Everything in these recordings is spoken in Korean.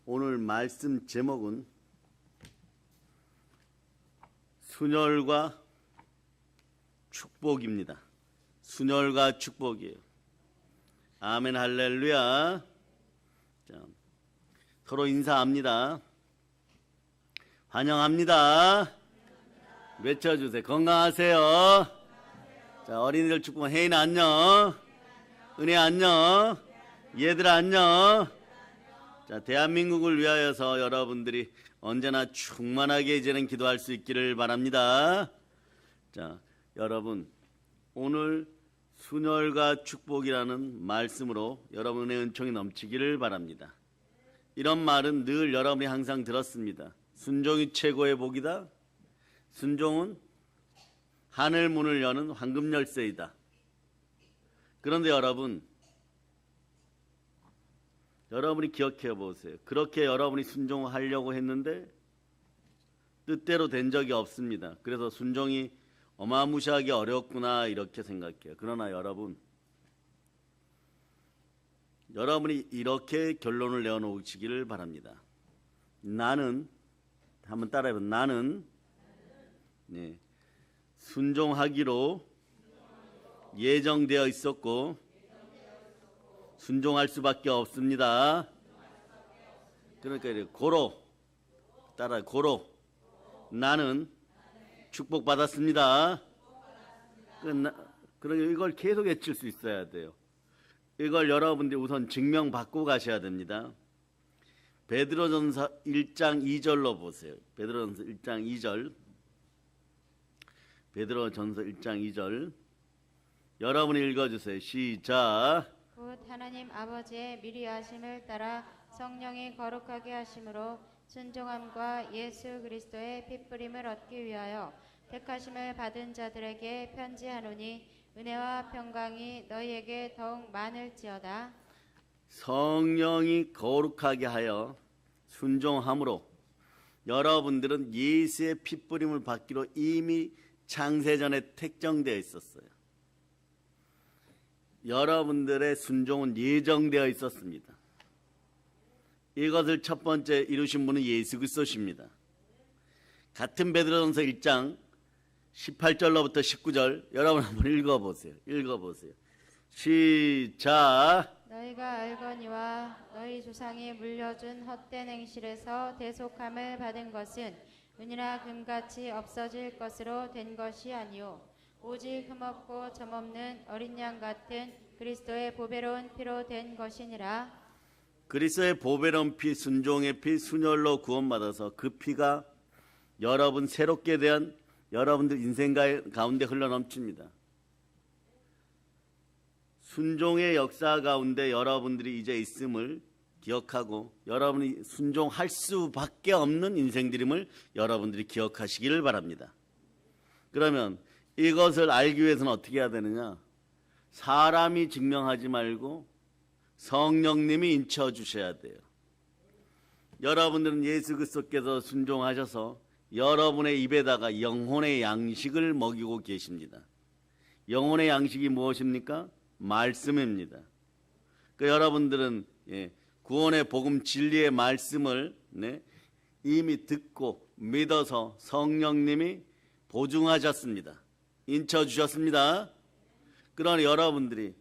오늘 말씀 제목은 순혈과 축복입니다. 순혈과 축복이에요. 아멘 할렐루야. 자, 서로 인사합니다. 환영합니다. 외쳐주세요. 건강하세요. 자, 어린이들 축복. 혜인아 안녕. 은혜 안녕. 얘들아 안녕. 자, 대한민국을 위하여서 여러분들이 언제나 충만하게 이제는 기도할 수 있기를 바랍니다. 자, 여러분 오늘 순혈과 축복이라는 말씀으로 여러분의 은총이 넘치기를 바랍니다. 이런 말은 늘 여러분이 항상 들었습니다. 순종이 최고의 복이다. 순종은 하늘 문을 여는 황금 열쇠이다. 그런데 여러분이 기억해 보세요. 그렇게 여러분이 순종하려고 했는데 뜻대로 된 적이 없습니다. 그래서 순종이 어마무시하게 어렵구나 이렇게 생각해요. 그러나 여러분이 이렇게 결론을 내어놓으시기를 바랍니다. 나는 한번 따라해봐. 나는 순종하기로 예정되어 있었고 순종할 수밖에 없습니다. 그러니까 고로 따라 고로 나는 축복받았습니다. 그러니까 이걸 계속 외칠 수 있어야 돼요. 이걸 여러분들이 우선 증명받고 가셔야 됩니다. 베드로전서 1장 2절로 보세요. 베드로전서 1장 2절. 베드로전서 1장 2절. 여러분이 읽어주세요. 시작. 곧 하나님 아버지의 미리 하심을 따라 성령이 거룩하게 하심으로 순종함과 예수 그리스도의 핏부림을 얻기 위하여 택하심을 받은 자들에게 편지하노니 은혜와 평강이 너희에게 더욱 많을지어다. 성령이 거룩하게 하여 순종함으로 여러분들은 예수의 핏부림을 받기로 이미 창세전에 택정되어 있었어요. 여러분들의 순종은 예정되어 있었습니다. 이것을 첫 번째 이루신 분은 예수 그리스도십니다. 같은 베드로전서 1장 18절로부터 19절 여러분 한번 읽어보세요. 시작. 너희가 알거니와 너희 조상이 물려준 헛된 행실에서 대속함을 받은 것은 은이나 금같이 없어질 것으로 된 것이 아니요 오직 흠없고 점없는 어린 양 같은 그리스도의 보배로운 피로 된 것이니라. 그리스도의 보배로운 피, 순종의 피, 순혈로 구원받아서 그 피가 여러분 새롭게 대한 여러분들 인생 가운데 흘러넘칩니다. 순종의 역사 가운데 여러분들이 이제 있음을 기억하고 여러분이 순종할 수밖에 없는 인생들임을 여러분들이 기억하시기를 바랍니다. 그러면 이것을 알기 위해서는 어떻게 해야 되느냐? 사람이 증명하지 말고 성령님이 인쳐 주셔야 돼요. 여러분들은 예수 그리스도께서 순종하셔서 여러분의 입에다가 영혼의 양식을 먹이고 계십니다. 영혼의 양식이 무엇입니까? 말씀입니다. 그러니까 여러분들은 구원의 복음 진리의 말씀을 이미 듣고 믿어서 성령님이 보증하셨습니다. 인쳐주셨습니다. 그러나 여러분들이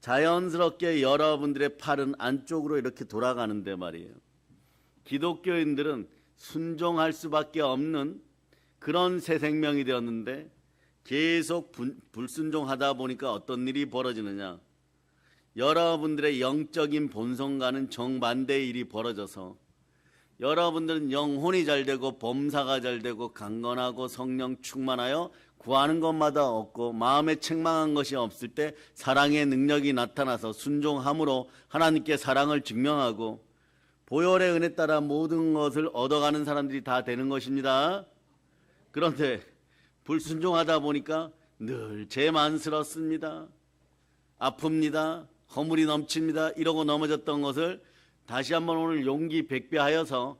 자연스럽게 여러분들의 팔은 안쪽으로 이렇게 돌아가는데 말이에요. 기독교인들은 순종할 수밖에 없는 그런 새 생명이 되었는데 계속 불순종하다 보니까 어떤 일이 벌어지느냐? 여러분들의 영적인 본성과는 정반대의 일이 벌어져서 여러분들은 영혼이 잘되고 범사가 잘되고 강건하고 성령 충만하여 구하는 것마다 얻고 마음에 책망한 것이 없을 때 사랑의 능력이 나타나서 순종함으로 하나님께 사랑을 증명하고 보혈의 은혜 따라 모든 것을 얻어가는 사람들이 다 되는 것입니다. 그런데 불순종하다 보니까 늘 재만스럽습니다. 아픕니다. 허물이 넘칩니다. 이러고 넘어졌던 것을 다시 한번 오늘 용기 백배하여서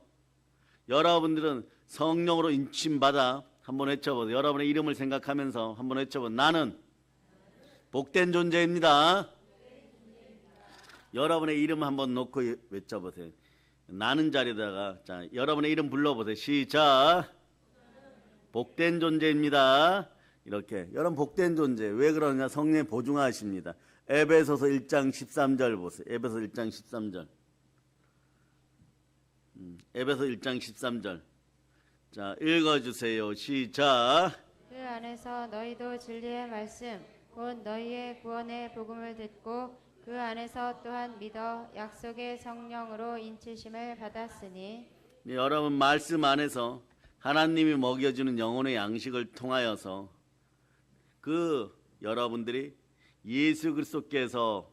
여러분들은 성령으로 인침받아 한번 외쳐보세요. 여러분의 이름을 생각하면서 한번 외쳐보세요. 나는 복된 존재입니다. 여러분의 이름 한번 놓고 외쳐보세요. 나는 자리에다가 자 여러분의 이름 불러보세요. 시작. 복된 존재입니다. 이렇게 여러분 복된 존재 왜 그러냐? 성령에 보증하십니다. 에베소서 1장 13절 보세요. 에베소 1장 13절. 에베소 1장 13절. 자 읽어주세요. 시작. 그 안에서 너희도 진리의 말씀 곧 너희의 구원의 복음을 듣고 그 안에서 또한 믿어 약속의 성령으로 인치심을 받았으니. 네, 여러분 말씀 안에서 하나님이 먹여주는 영혼의 양식을 통하여서 그 여러분들이 예수 그리스도께서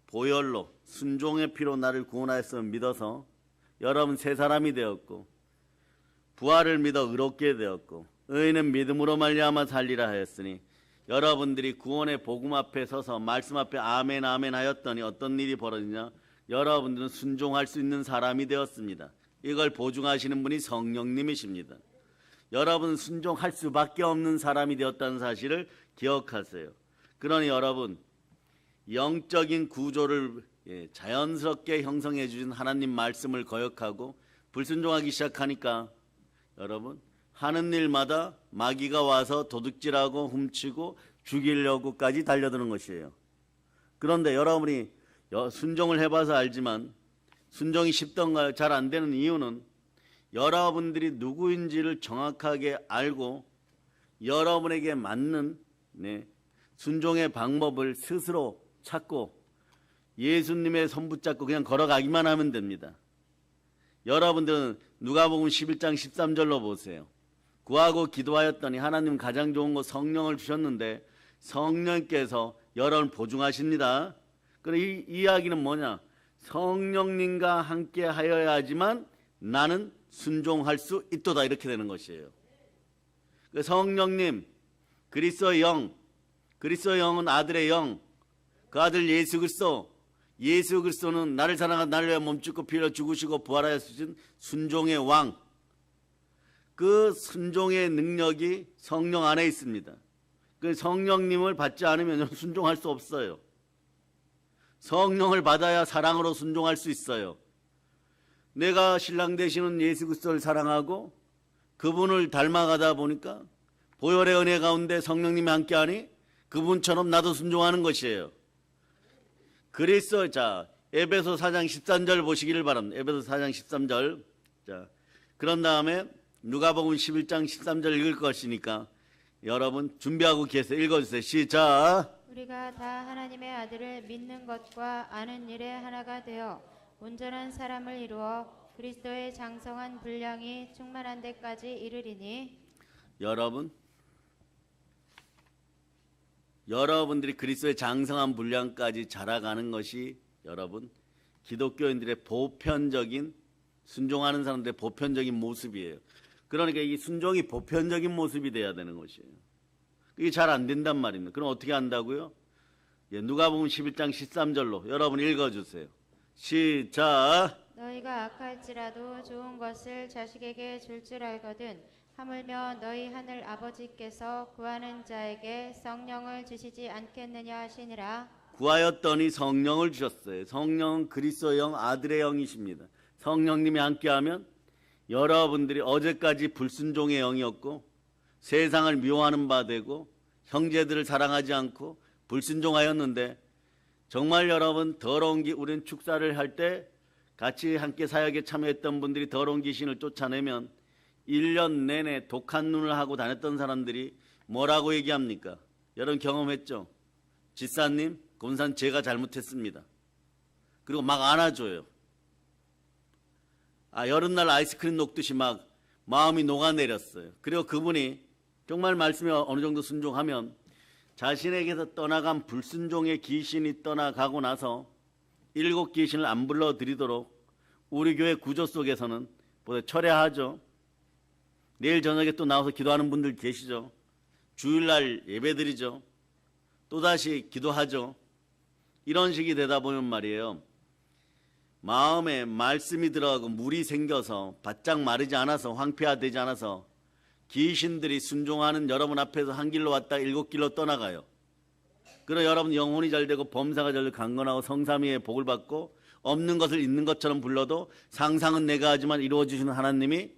보혈로 순종의 피로 나를 구원하였음을 믿어서 여러분 새 사람이 되었고 부활을 믿어 의롭게 되었고 의인은 믿음으로 말미암아 살리라 하였으니 여러분들이 구원의 복음 앞에 서서 말씀 앞에 아멘 아멘 하였더니 어떤 일이 벌어지냐? 여러분들은 순종할 수 있는 사람이 되었습니다. 이걸 보증하시는 분이 성령님이십니다. 여러분 순종할 수밖에 없는 사람이 되었다는 사실을 기억하세요. 그러니 여러분 영적인 구조를 자연스럽게 형성해 주신 하나님 말씀을 거역하고 불순종하기 시작하니까 여러분 하는 일마다 마귀가 와서 도둑질하고 훔치고 죽이려고까지 달려드는 것이에요. 그런데 여러분이 순종을 해봐서 알지만 순종이 쉽던가 잘 안 되는 이유는 여러분들이 누구인지를 정확하게 알고 여러분에게 맞는 순종의 방법을 스스로 찾고 예수님의 손 붙잡고 그냥 걸어가기만 하면 됩니다. 여러분들은 누가복음 11장 13절로 보세요. 구하고 기도하였더니 하나님 가장 좋은 거 성령을 주셨는데 성령께서 여러분 보증하십니다. 그럼 이 이야기는 뭐냐? 성령님과 함께 하여야지만 나는 순종할 수 있도다 이렇게 되는 것이에요. 성령님, 그리스도의 영, 그리스도의 영은 아들의 영, 그 아들 예수 그리스도, 예수 그리스도는 나를 사랑하고 나를 위해 몸짓고 피 흘려 죽으시고 부활하신 순종의 왕, 그 순종의 능력이 성령 안에 있습니다. 그 성령님을 받지 않으면 순종할 수 없어요. 성령을 받아야 사랑으로 순종할 수 있어요. 내가 신랑 되시는 예수 그리스도를 사랑하고 그분을 닮아가다 보니까 보혈의 은혜 가운데 성령님이 함께하니 그분처럼 나도 순종하는 것이에요. 그리스도 자 에베소 4장 13절 보시기를 바랍니다. 에베소 4장 13절. 자 그런 다음에 누가복음 11장 13절 읽을 것이니까 여러분 준비하고 계세요. 읽어주세요. 시작. 우리가 다 하나님의 아들을 믿는 것과 아는 일에 하나가 되어 온전한 사람을 이루어 그리스도의 장성한 분량이 충만한 데까지 이르리니. 여러분들이 그리스도의 장성한 분량까지 자라가는 것이 여러분 기독교인들의 보편적인 순종하는 사람들의 보편적인 모습이에요. 그러니까 이 순종이 보편적인 모습이 돼야 되는 것이에요. 이게 잘 안 된단 말입니다. 그럼 어떻게 한다고요? 누가복음 11장 13절로 여러분 읽어주세요. 시작. 너희가 악할지라도 좋은 것을 자식에게 줄 줄 알거든 하물며 너희 하늘 아버지께서 구하는 자에게 성령을 주시지 않겠느냐 하시니라. 구하였더니 성령을 주셨어요. 성령은 그리스도의 영, 아들의 영이십니다. 성령님이 함께하면 여러분들이 어제까지 불순종의 영이었고 세상을 미워하는 바 되고 형제들을 사랑하지 않고 불순종하였는데 정말 여러분 더러운 우리는 축사를 할 때 같이 함께 사역에 참여했던 분들이 더러운 귀신을 쫓아내면 1년 내내 독한 눈을 하고 다녔던 사람들이 뭐라고 얘기합니까? 여러분 경험했죠? 집사님, 검사는 제가 잘못했습니다. 그리고 막 안아줘요. 여름날 아이스크림 녹듯이 막 마음이 녹아내렸어요. 그리고 그분이 정말 말씀에 어느 정도 순종하면 자신에게서 떠나간 불순종의 귀신이 떠나가고 나서 7 귀신을 안 불러들이도록 우리 교회 구조 속에서는 철회하죠. 내일 저녁에 또 나와서 기도하는 분들 계시죠. 주일날 예배드리죠. 또다시 기도하죠. 이런 식이 되다 보면 말이에요. 마음에 말씀이 들어가고 물이 생겨서 바짝 마르지 않아서 황폐화되지 않아서 귀신들이 순종하는 여러분 앞에서 한 길로 왔다 7 길로 떠나가요. 그러나 여러분 영혼이 잘 되고 범사가 잘 되고 강건하고 성삼위의 복을 받고 없는 것을 있는 것처럼 불러도 상상은 내가 하지만 이루어 주시는 하나님이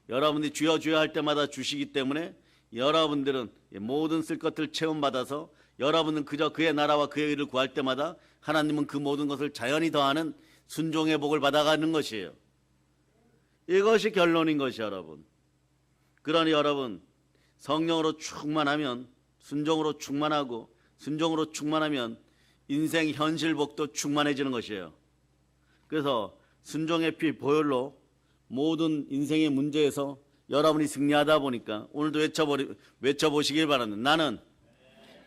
여러분들이 주여 주여 할 때마다 주시기 때문에 여러분들은 모든 쓸 것들 체험받아서 여러분은 그저 그의 나라와 그의 의를 구할 때마다 하나님은 그 모든 것을 자연히 더하는 순종의 복을 받아가는 것이에요. 이것이 결론인 것이 여러분. 그러니 여러분 성령으로 충만하면 순종으로 충만하고 순종으로 충만하면 인생 현실복도 충만해지는 것이에요. 그래서 순종의 피 보혈로 모든 인생의 문제에서 여러분이 승리하다 보니까 오늘도 외쳐보시길 바랍니다. 나는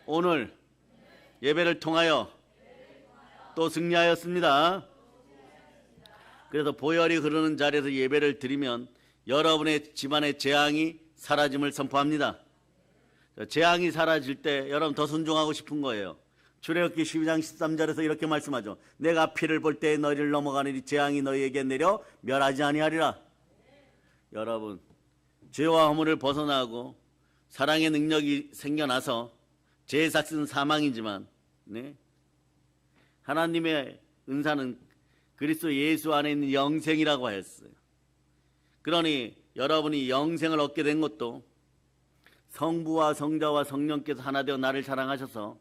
오늘 예배를 통하여 또 승리하였습니다. 그래서 보혈이 흐르는 자리에서 예배를 드리면 여러분의 집안의 재앙이 사라짐을 선포합니다. 재앙이 사라질 때 여러분 더 순종하고 싶은 거예요. 출애굽기 12장 13절에서 이렇게 말씀하죠. 내가 피를 볼 때에 너희를 넘어가느니 재앙이 너희에게 내려 멸하지 아니하리라. 여러분 죄와 허물을 벗어나고 사랑의 능력이 생겨나서 죄의 삭은 사망이지만 하나님의 은사는 그리스도 예수 안에 있는 영생이라고 했어요. 그러니 여러분이 영생을 얻게 된 것도 성부와 성자와 성령께서 하나 되어 나를 사랑하셔서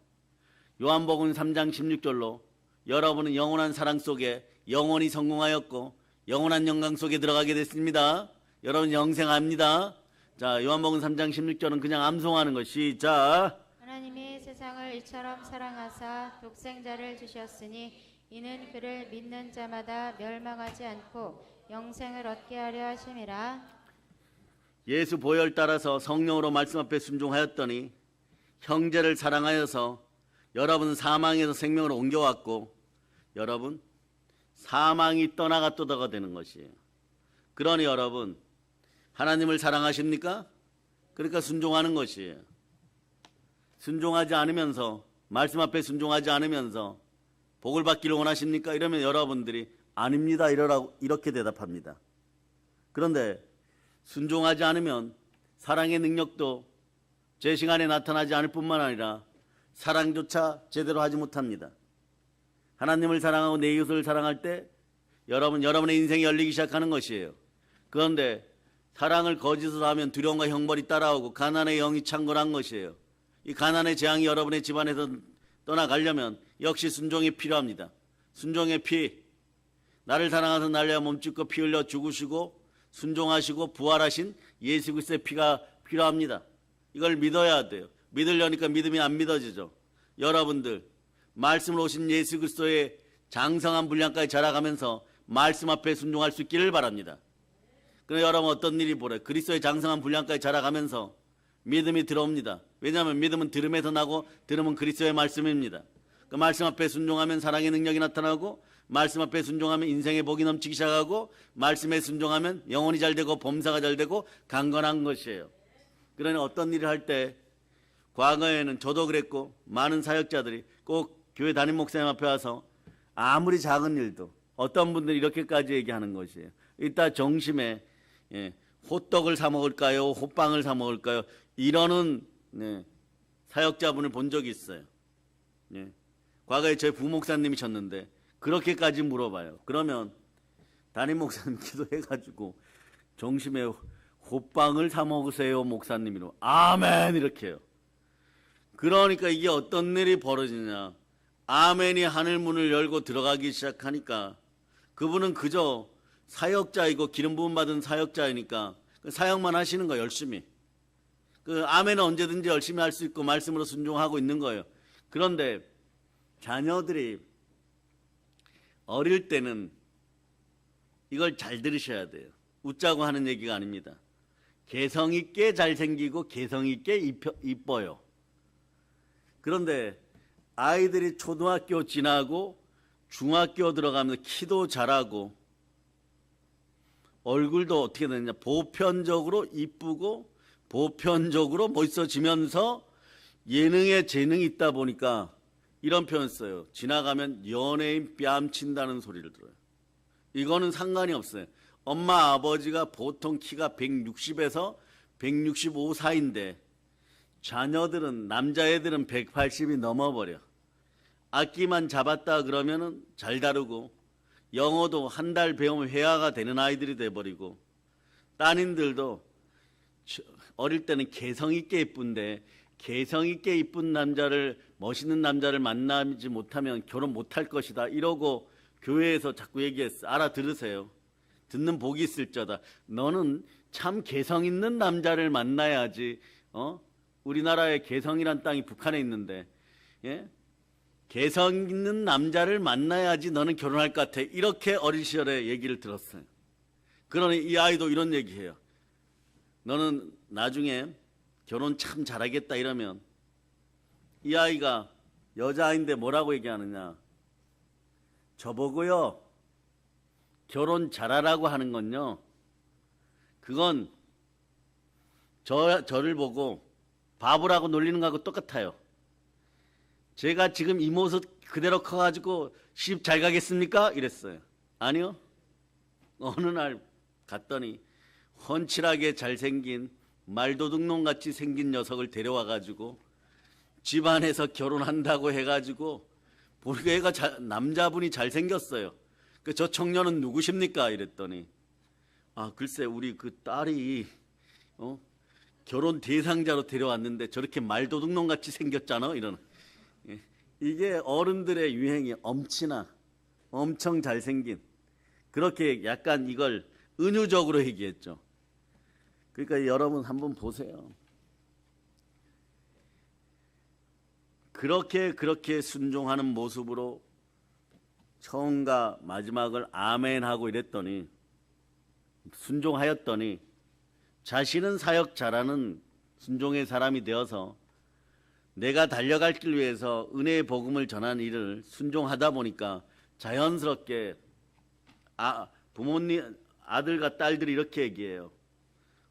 요한복음 3장 16절로 여러분은 영원한 사랑 속에 영원히 성공하였고 영원한 영광 속에 들어가게 됐습니다. 여러분 영생합니다. 자, 요한복음 3장 16절은 그냥 암송하는 것. 시작. 하나님이 세상을 이처럼 사랑하사 독생자를 주셨으니 이는 그를 믿는 자마다 멸망하지 않고 영생을 얻게 하려 하심이라. 예수 보혈 따라서 성령으로 말씀 앞에 순종하였더니 형제를 사랑하여서 여러분 사망에서 생명으로 옮겨왔고 여러분 사망이 떠나갔도다가 되는 것이에요. 그러니 여러분 하나님을 사랑하십니까? 그러니까 순종하는 것이에요. 순종하지 않으면서 말씀 앞에 순종하지 않으면서 복을 받기를 원하십니까? 이러면 여러분들이 아닙니다 이렇게 대답합니다. 그런데 순종하지 않으면 사랑의 능력도 제 시간에 나타나지 않을 뿐만 아니라 사랑조차 제대로 하지 못합니다. 하나님을 사랑하고 내 이웃을 사랑할 때 여러분의 인생이 열리기 시작하는 것이에요. 그런데 사랑을 거짓으로 하면 두려움과 형벌이 따라오고 가난의 영이 창궐한 것이에요. 이 가난의 재앙이 여러분의 집안에서 떠나가려면 역시 순종이 필요합니다. 순종의 피, 나를 사랑하셔서 나를 위하여 몸짓고 피 흘려 죽으시고 순종하시고 부활하신 예수 그리스도의 피가 필요합니다. 이걸 믿어야 돼요. 믿으려니까 믿음이 안 믿어지죠. 여러분들 말씀으로 오신 예수 그리스도의 장성한 분량까지 자라가면서 말씀 앞에 순종할 수 있기를 바랍니다. 그럼 여러분 어떤 일이 벌어요? 그리스도의 장성한 분량까지 자라가면서 믿음이 들어옵니다. 왜냐하면 믿음은 들음에서 나고 들음은 그리스도의 말씀입니다. 그 말씀 앞에 순종하면 사랑의 능력이 나타나고 말씀 앞에 순종하면 인생의 복이 넘치기 시작하고 말씀에 순종하면 영혼이 잘 되고 범사가 잘 되고 강건한 것이에요. 그러니 어떤 일을 할 때 과거에는 저도 그랬고 많은 사역자들이 꼭 교회 담임 목사님 앞에 와서 아무리 작은 일도 어떤 분들이 이렇게까지 얘기하는 것이에요. 이따 정심에 호떡을 사 먹을까요? 호빵을 사 먹을까요? 이러는 사역자분을 본 적이 있어요. 과거에 저희 부목사님이셨는데 그렇게까지 물어봐요. 그러면 담임 목사님 기도해가지고 정심에 호빵을 사 먹으세요 목사님이로 아멘 이렇게 해요. 그러니까 이게 어떤 일이 벌어지냐. 아멘이 하늘 문을 열고 들어가기 시작하니까 그분은 그저 사역자이고 기름 부음 받은 사역자이니까 사역만 하시는 거예요. 열심히. 그 아멘은 언제든지 열심히 할 수 있고 말씀으로 순종하고 있는 거예요. 그런데 자녀들이 어릴 때는 이걸 잘 들으셔야 돼요. 웃자고 하는 얘기가 아닙니다. 개성 있게 잘생기고 개성 있게 이뻐요. 그런데 아이들이 초등학교 지나고 중학교 들어가면서 키도 자라고 얼굴도 어떻게 되느냐 보편적으로 이쁘고 보편적으로 멋있어지면서 예능에 재능이 있다 보니까 이런 표현 써요. 지나가면 연예인 뺨친다는 소리를 들어요. 이거는 상관이 없어요. 엄마 아버지가 보통 키가 160에서 165 사이인데 자녀들은 남자애들은 180이 넘어버려. 악기만 잡았다 그러면은 잘 다루고 영어도 한 달 배우면 회화가 되는 아이들이 돼버리고, 따님들도 어릴 때는 개성 있게 이쁜데 개성 있게 이쁜 남자를, 멋있는 남자를 만나지 못하면 결혼 못할 것이다 이러고 교회에서 자꾸 얘기했어. 알아들으세요. 듣는 복이 있을 자다. 너는 참 개성 있는 남자를 만나야지. 우리나라에 개성이란 땅이 북한에 있는데, 예? 개성 있는 남자를 만나야지 너는 결혼할 것 같아. 이렇게 어린 시절에 얘기를 들었어요. 그러니 이 아이도 이런 얘기해요. 너는 나중에 결혼 참 잘하겠다 이러면, 이 아이가 여자아이인데 뭐라고 얘기하느냐. 저보고요, 결혼 잘하라고 하는 건요, 그건 저를 보고 바보라고 놀리는 거하고 똑같아요. 제가 지금 이 모습 그대로 커가지고 시집 잘 가겠습니까? 이랬어요. 아니요. 어느 날 갔더니 훤칠하게 잘생긴 말도둑놈같이 생긴 녀석을 데려와가지고 집안에서 결혼한다고 해가지고, 보니까 애가 남자분이 잘생겼어요. 저 청년은 누구십니까? 이랬더니, 글쎄 우리 그 딸이 결혼 대상자로 데려왔는데 저렇게 말도둑놈같이 생겼잖아. 이러는. 이게 어른들의 유행이 엄친아, 엄청 잘생긴, 그렇게 약간 이걸 은유적으로 얘기했죠. 그러니까 여러분 한번 보세요. 그렇게 순종하는 모습으로 처음과 마지막을 아멘하고 이랬더니, 순종하였더니 자신은 사역 잘하는 순종의 사람이 되어서 내가 달려갈 길 위해서 은혜의 복음을 전하는 일을 순종하다 보니까 자연스럽게 부모님, 아들과 딸들이 이렇게 얘기해요.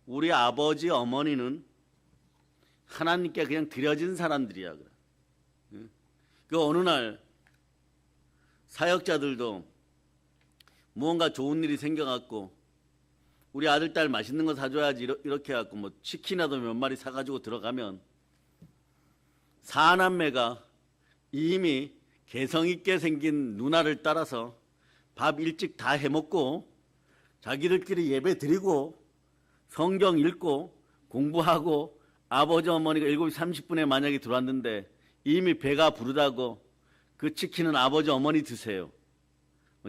우리 아버지 어머니는 하나님께 그냥 드려진 사람들이야. 그 어느 날 사역자들도 무언가 좋은 일이 생겨갖고 우리 아들 딸 맛있는 거 사줘야지 이렇게 해갖고 뭐 치킨이라도 몇 마리 사가지고 들어가면, 사남매가 이미 개성 있게 생긴 누나를 따라서 밥 일찍 다 해먹고 자기들끼리 예배 드리고 성경 읽고 공부하고, 아버지 어머니가 7시 30분에 만약에 들어왔는데 이미 배가 부르다고 그 치킨은 아버지 어머니 드세요.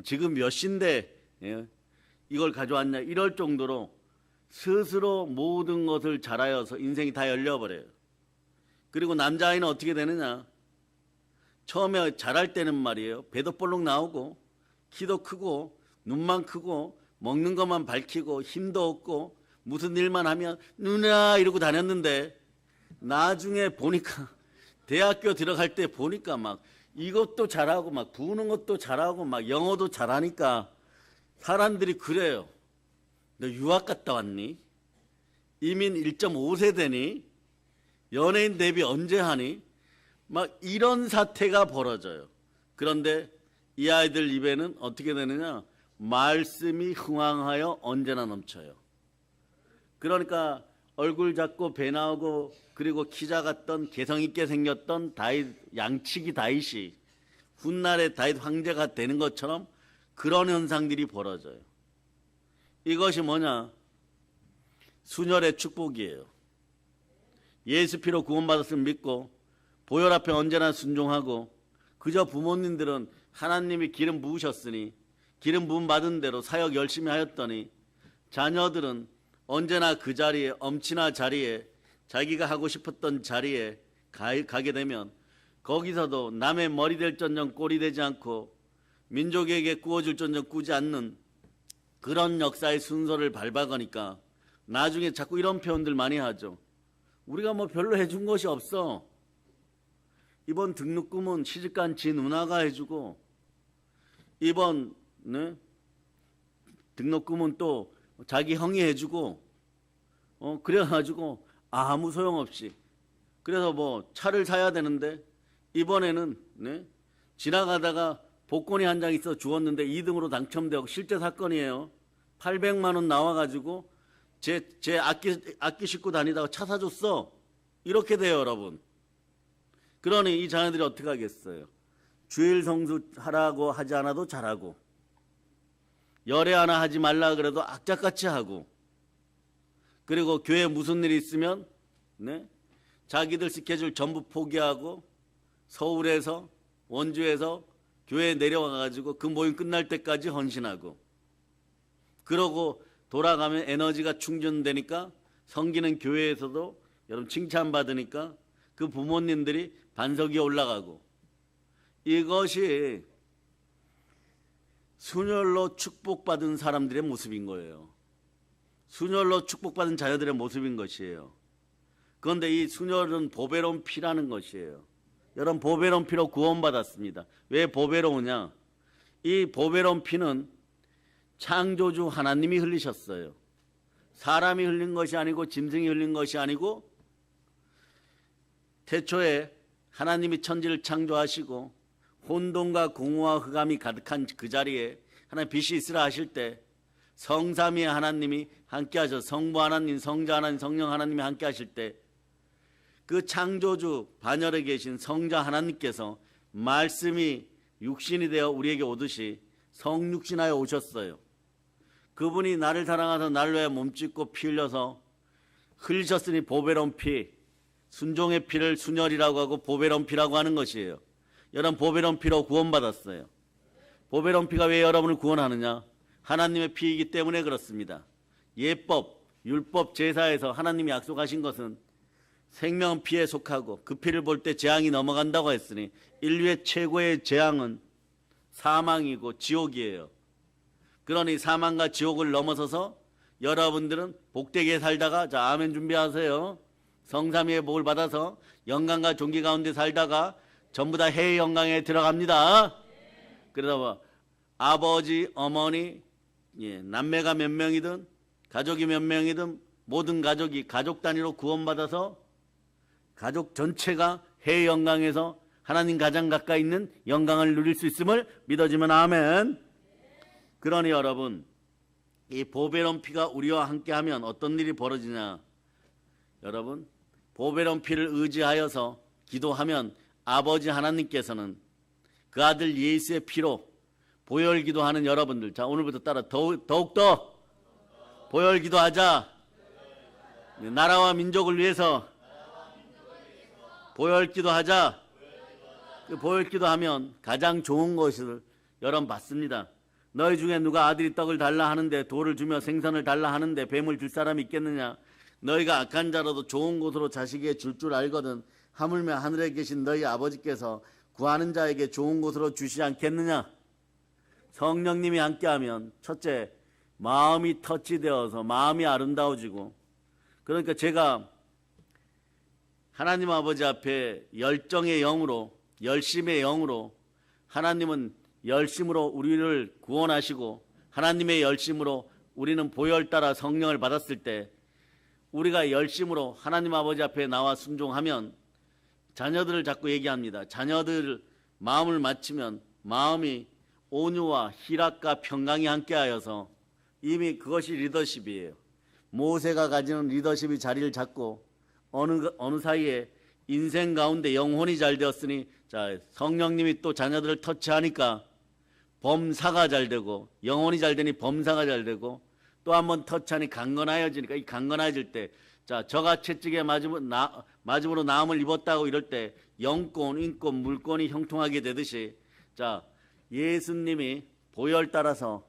지금 몇 시인데 이걸 가져왔냐, 이럴 정도로 스스로 모든 것을 잘하여서 인생이 다 열려버려요. 그리고 남자아이는 어떻게 되느냐, 처음에 잘할 때는 말이에요, 배도 볼록 나오고 키도 크고 눈만 크고 먹는 것만 밝히고 힘도 없고 무슨 일만 하면 누나 이러고 다녔는데, 나중에 보니까 대학교 들어갈 때 보니까 막 이것도 잘하고 막 부는 것도 잘하고 막 영어도 잘하니까 사람들이 그래요. 너 유학 갔다 왔니? 이민 1.5세대니? 연예인 데뷔 언제 하니? 막 이런 사태가 벌어져요. 그런데 이 아이들 입에는 어떻게 되느냐? 말씀이 흥황하여 언제나 넘쳐요. 그러니까 얼굴 작고 배 나오고 그리고 키 작았던 개성 있게 생겼던 다윗, 양치기 다윗이 훗날에 다윗 황제가 되는 것처럼 그런 현상들이 벌어져요. 이것이 뭐냐? 순혈의 축복이에요. 예수 피로 구원받았음을 믿고 보혈 앞에 언제나 순종하고, 그저 부모님들은 하나님이 기름 부으셨으니 기름 부음 받은 대로 사역 열심히 하였더니, 자녀들은 언제나 그 자리에, 엄친아 자리에, 자기가 하고 싶었던 자리에 가게 되면 거기서도 남의 머리 될 전정 꼴이 되지 않고 민족에게 구워줄 전정 꾸지 않는 그런 역사의 순서를 밟아가니까 나중에 자꾸 이런 표현들 많이 하죠. 우리가 뭐 별로 해준 것이 없어. 이번 등록금은 시집간 지 누나가 해주고, 이번 등록금은 또 자기 형이 해주고, 그래가지고 아무 소용없이, 그래서 뭐 차를 사야 되는데 이번에는 지나가다가 복권이 한 장 있어 주었는데 2등으로 당첨되고, 실제 사건이에요. 800만 원 나와가지고 제 악기 싣고 다니다가 차 사줬어. 이렇게 돼요, 여러분. 그러니 이 자녀들이 어떻게 하겠어요? 주일 성수 하라고 하지 않아도 잘하고, 열애 하나 하지 말라 그래도 악착같이 하고, 그리고 교회 무슨 일이 있으면 네? 자기들 스케줄 전부 포기하고 서울에서 원주에서 교회에 내려와가지고 그 모임 끝날 때까지 헌신하고, 그러고 돌아가면 에너지가 충전되니까 섬기는 교회에서도 여러분 칭찬받으니까 그 부모님들이 반석 위에 올라가고, 이것이 순혈로 축복받은 사람들의 모습인 거예요. 순혈로 축복받은 자녀들의 모습인 것이에요. 그런데 이 순혈은 보배로운 피라는 것이에요. 여러분 보배로운 피로 구원받았습니다. 왜 보배로우냐? 이 보배로운 피는 창조주 하나님이 흘리셨어요. 사람이 흘린 것이 아니고 짐승이 흘린 것이 아니고, 태초에 하나님이 천지를 창조하시고 혼돈과 공허와 흑암이 가득한 그 자리에 하나님 빛이 있으라 하실 때 성삼위의 하나님이 함께 하셔서, 성부 하나님, 성자 하나님, 성령 하나님이 함께 하실 때 그 창조주 반열에 계신 성자 하나님께서 말씀이 육신이 되어 우리에게 오듯이 성육신하여 오셨어요. 그분이 나를 사랑하사 나를 위하여 몸짓고 피 흘려서 흘리셨으니 보배로운 피, 순종의 피를 순혈이라고 하고 보배로운 피라고 하는 것이에요. 여러분 보배로운 피로 구원받았어요. 보배로운 피가 왜 여러분을 구원하느냐? 하나님의 피이기 때문에 그렇습니다. 예법, 율법, 제사에서 하나님이 약속하신 것은 생명은 피에 속하고 그 피를 볼 때 재앙이 넘어간다고 했으니 인류의 최고의 재앙은 사망이고 지옥이에요. 그러니 사망과 지옥을 넘어서서 여러분들은 복되게 살다가, 자 아멘 준비하세요. 성삼위의 복을 받아서 영광과 존귀 가운데 살다가 전부 다 해의 영광에 들어갑니다. 그러다 뭐 아버지, 어머니, 남매가 몇 명이든 가족이 몇 명이든 모든 가족이 가족 단위로 구원받아서 가족 전체가 해의 영광에서 하나님 가장 가까이 있는 영광을 누릴 수 있음을 믿어지면 아멘. 그러니 여러분, 이 보배로운 피가 우리와 함께하면 어떤 일이 벌어지냐? 여러분, 보배로운 피를 의지하여서 기도하면 아버지 하나님께서는 그 아들 예수의 피로 보혈 기도하는 여러분들, 자 오늘부터 따라 더욱더 보혈 기도하자. 나라와 민족을 위해서 보혈 기도하자. 그 보혈 기도하면 가장 좋은 것을 여러분 받습니다. 너희 중에 누가 아들이 떡을 달라 하는데 돌을 주며 생선을 달라 하는데 뱀을 줄 사람이 있겠느냐? 너희가 악한 자라도 좋은 곳으로 자식에게 줄 알거든 하물며 하늘에 계신 너희 아버지께서 구하는 자에게 좋은 곳으로 주시지 않겠느냐? 성령님이 함께하면 첫째, 마음이 터치되어서 마음이 아름다워지고, 그러니까 제가 하나님 아버지 앞에 열정의 영으로, 열심의 영으로, 하나님은 열심으로 우리를 구원하시고 하나님의 열심으로 우리는 보혈 따라 성령을 받았을 때 우리가 열심으로 하나님 아버지 앞에 나와 순종하면, 자녀들을 자꾸 얘기합니다. 자녀들 마음을 맞추면 마음이 온유와 희락과 평강이 함께하여서, 이미 그것이 리더십이에요. 모세가 가지는 리더십이 자리를 잡고 어느 사이에 인생 가운데 영혼이 잘 되었으니, 자 성령님이 또 자녀들을 터치하니까 범사가 잘 되고, 영혼이 잘 되니 범사가 잘 되고, 또 한 번 터치하니 강건하여지니까, 이 강건해질 때, 자 저가 채찍에 맞음으로 나음을 입었다고 이럴 때 영권, 인권, 물권이 형통하게 되듯이, 자 예수님이 보혈 따라서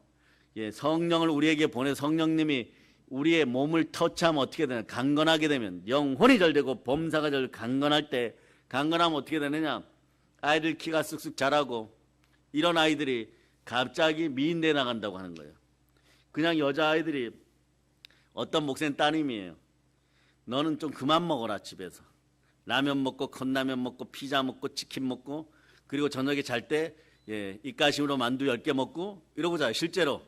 성령을 우리에게 보내 성령님이 우리의 몸을 터치하면 어떻게 되냐? 강건하게 되면 영혼이 잘 되고 범사가 잘 되고, 강건할 때, 강건하면 어떻게 되느냐? 아이들 키가 쑥쑥 자라고, 이런 아이들이 갑자기 미인대 나간다고 하는 거예요. 그냥 여자아이들이, 어떤 목사님 따님이에요. 너는 좀 그만 먹어라 집에서. 라면 먹고 컵라면 먹고 피자 먹고 치킨 먹고, 그리고 저녁에 잘 때 입가심으로 만두 10개 먹고 이러고 자요. 실제로.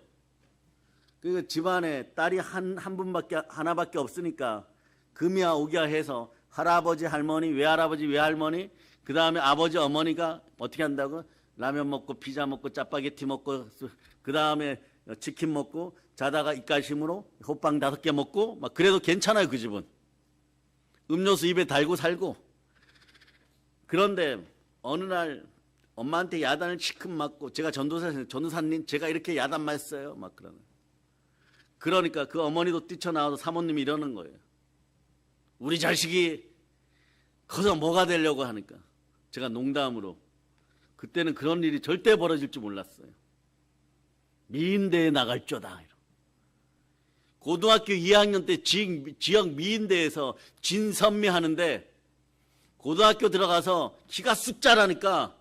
그 집안에 딸이 하나밖에 없으니까 금이야 오기야 해서 할아버지 할머니, 외할아버지 외할머니, 그 다음에 아버지 어머니가 어떻게 한다고? 라면 먹고 피자 먹고 짜파게티 먹고, 그 다음에 치킨 먹고, 자다가 입가심으로 호빵 5개 먹고, 막 그래도 괜찮아요. 그 집은 음료수 입에 달고 살고. 그런데 어느 날 엄마한테 야단을 치큼 맞고, 제가 전도사님 제가 이렇게 야단 맞았어요 막 그러는. 그러니까 그 어머니도 뛰쳐나와서 사모님이 이러는 거예요. 우리 자식이 커서 뭐가 되려고 하니까. 제가 농담으로, 그때는 그런 일이 절대 벌어질 줄 몰랐어요. 미인대에 나갈 쪼다. 고등학교 2학년 때 지역 미인대에서 진선미 하는데, 고등학교 들어가서 키가 쑥 자라니까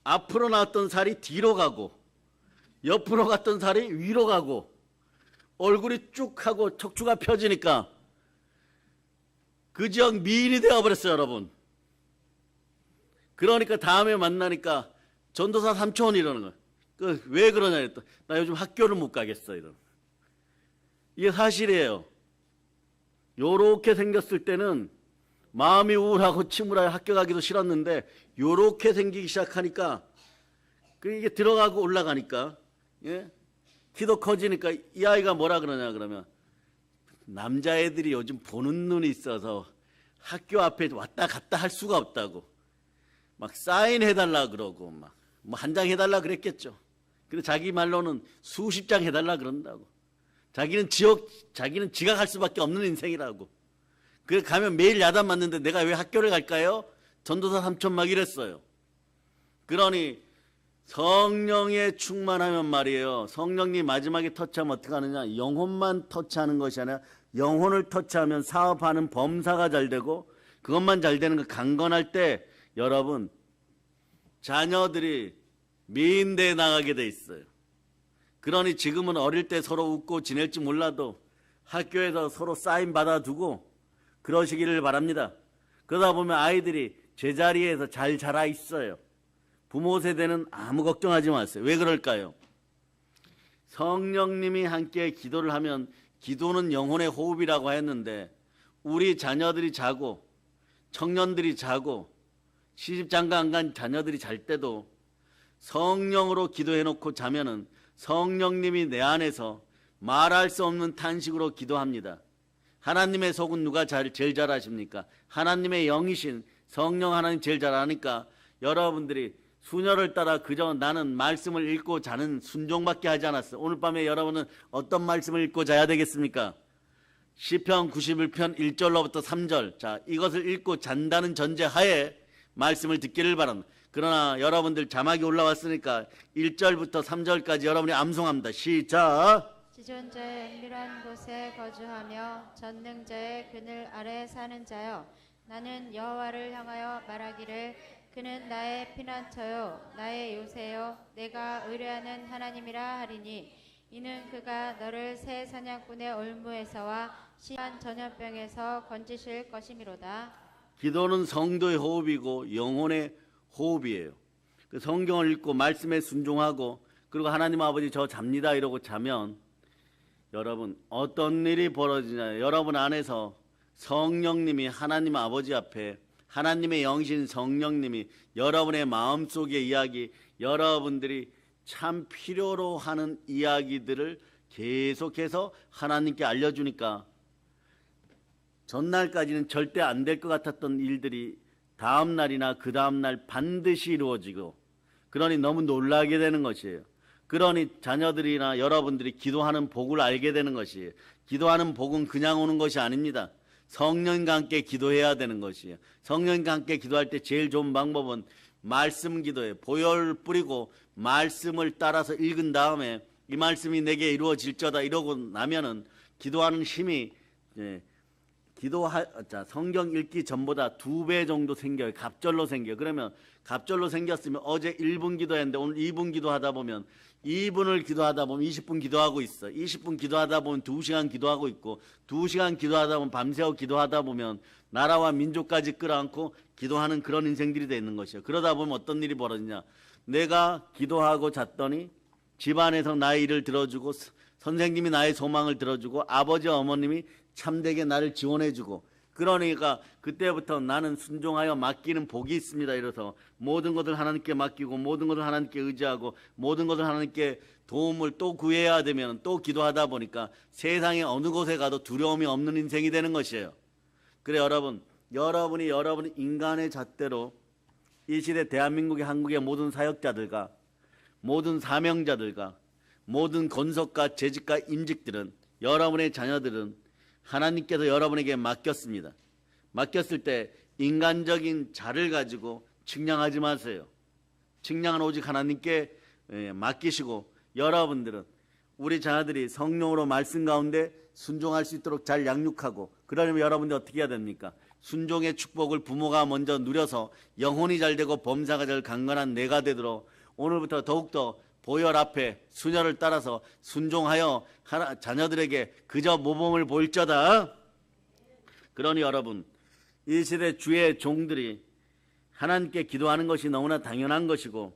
앞으로 나왔던 살이 뒤로 가고 옆으로 갔던 살이 위로 가고 얼굴이 쭉 하고 척추가 펴지니까 그 지역 미인이 되어버렸어요, 여러분. 그러니까 다음에 만나니까 전도사 삼촌 이러는 거예요. 왜 그러냐 했더니 나 요즘 학교를 못 가겠어 이러는. 이게 사실이에요. 요렇게 생겼을 때는 마음이 우울하고 침울하고 학교 가기도 싫었는데 요렇게 생기기 시작하니까 이게 들어가고 올라가니까, 예? 키도 커지니까 이 아이가 뭐라 그러냐 그러면, 남자애들이 요즘 보는 눈이 있어서 학교 앞에 왔다 갔다 할 수가 없다고 막 사인해달라 그러고 막 뭐 한 장 해달라 그랬겠죠. 근데 자기 말로는 수십 장 해달라 그런다고. 자기는 지가 갈 수밖에 없는 인생이라고. 그래 가면 매일 야단 맞는데 내가 왜 학교를 갈까요? 전도사 삼촌 막 이랬어요. 그러니 성령에 충만하면 말이에요. 성령님 마지막에 터치하면 어떻게 하느냐? 영혼만 터치하는 것이 아니라 영혼을 터치하면 사업하는 범사가 잘 되고, 그것만 잘 되는 거 강건할 때 여러분 자녀들이 미인대에 나가게 돼 있어요. 그러니 지금은 어릴 때 서로 웃고 지낼지 몰라도 학교에서 서로 사인 받아두고 그러시기를 바랍니다. 그러다 보면 아이들이 제자리에서 잘 자라 있어요. 부모 세대는 아무 걱정하지 마세요. 왜 그럴까요? 성령님이 함께 기도를 하면, 기도는 영혼의 호흡이라고 했는데, 우리 자녀들이 자고 청년들이 자고 시집장가 안 간 자녀들이 잘 때도 성령으로 기도해놓고 자면은 성령님이 내 안에서 말할 수 없는 탄식으로 기도합니다. 하나님의 속은 누가 제일 잘 아십니까? 하나님의 영이신 성령 하나님 제일 잘 아니까 여러분들이 수녀를 따라 그저 나는 말씀을 읽고 자는 순종밖에 하지 않았어요. 오늘 밤에 여러분은 어떤 말씀을 읽고 자야 되겠습니까? 시편 91편 1절로부터 3절. 자, 이것을 읽고 잔다는 전제하에 말씀을 듣기를 바랍니다. 그러나 여러분들 자막이 올라왔으니까 1절부터 3절까지 여러분이 암송합니다. 시작. 지존자의 은밀한 곳에 거주하며 전능자의 그늘 아래 사는 자여, 나는 여호와를 향하여 말하기를 그는 나의 피난처요 나의 요새요 내가 의뢰하는 하나님이라 하리니, 이는 그가 너를 새 사냥꾼의 올무에서와 심한 전염병에서 건지실 것이미로다. 기도는 성도의 호흡이고 영혼의 호흡이에요. 그 성경을 읽고 말씀에 순종하고, 그리고 하나님 아버지 저 잡니다 이러고 자면 여러분 어떤 일이 벌어지냐, 여러분 안에서 성령님이 하나님 아버지 앞에, 하나님의 영신 성령님이 여러분의 마음속의 이야기, 여러분들이 참 필요로 하는 이야기들을 계속해서 하나님께 알려주니까 전날까지는 절대 안 될 것 같았던 일들이 다음 날이나 그 다음 날 반드시 이루어지고, 그러니 너무 놀라게 되는 것이에요. 그러니 자녀들이나 여러분들이 기도하는 복을 알게 되는 것이에요. 기도하는 복은 그냥 오는 것이 아닙니다. 성령과 함께 기도해야 되는 것이에요. 성령과 함께 기도할 때 제일 좋은 방법은 말씀 기도예요. 보혈 뿌리고 말씀을 따라서 읽은 다음에 이 말씀이 내게 이루어질저다 이러고 나면은 기도하는 힘이, 성경 읽기 전보다 2배 정도 생겨요. 갑절로 생겨요. 그러면 갑절로 생겼으면 어제 1분 기도했는데 오늘 2분 기도하다 보면 2분을 기도하다 보면 20분 기도하고 있어. 20분 기도하다 보면 2시간 기도하고 있고, 2시간 기도하다 보면 밤새워 기도하다 보면 나라와 민족까지 끌어안고 기도하는 그런 인생들이 되는 것이에요. 그러다 보면 어떤 일이 벌어지냐, 내가 기도하고 잤더니 집안에서 나의 일을 들어주고, 선생님이 나의 소망을 들어주고, 아버지 어머님이 참되게 나를 지원해주고, 그러니까 그때부터 나는 순종하여 맡기는 복이 있습니다. 이래서 모든 것을 하나님께 맡기고, 모든 것을 하나님께 의지하고, 모든 것을 하나님께 도움을 또 구해야 되면 또 기도하다 보니까 세상에 어느 곳에 가도 두려움이 없는 인생이 되는 것이에요. 그래 여러분, 여러분이 인간의 잣대로 이 시대 대한민국의 한국의 모든 사역자들과 모든 사명자들과 모든 건석과 재직과 임직들은 여러분의 자녀들은 하나님께서 여러분에게 맡겼습니다. 맡겼을 때 인간적인 자를 가지고 측량하지 마세요. 측량은 오직 하나님께 맡기시고 여러분들은 우리 자녀들이 성령으로 말씀 가운데 순종할 수 있도록 잘 양육하고 그러려면 여러분들 어떻게 해야 됩니까? 순종의 축복을 부모가 먼저 누려서 영혼이 잘 되고 범사가 잘 강건한 내가 되도록 오늘부터 더욱더 보혈 앞에 수녀를 따라서 순종하여 자녀들에게 그저 모범을 보일저다. 그러니 여러분 이 시대 주의 종들이 하나님께 기도하는 것이 너무나 당연한 것이고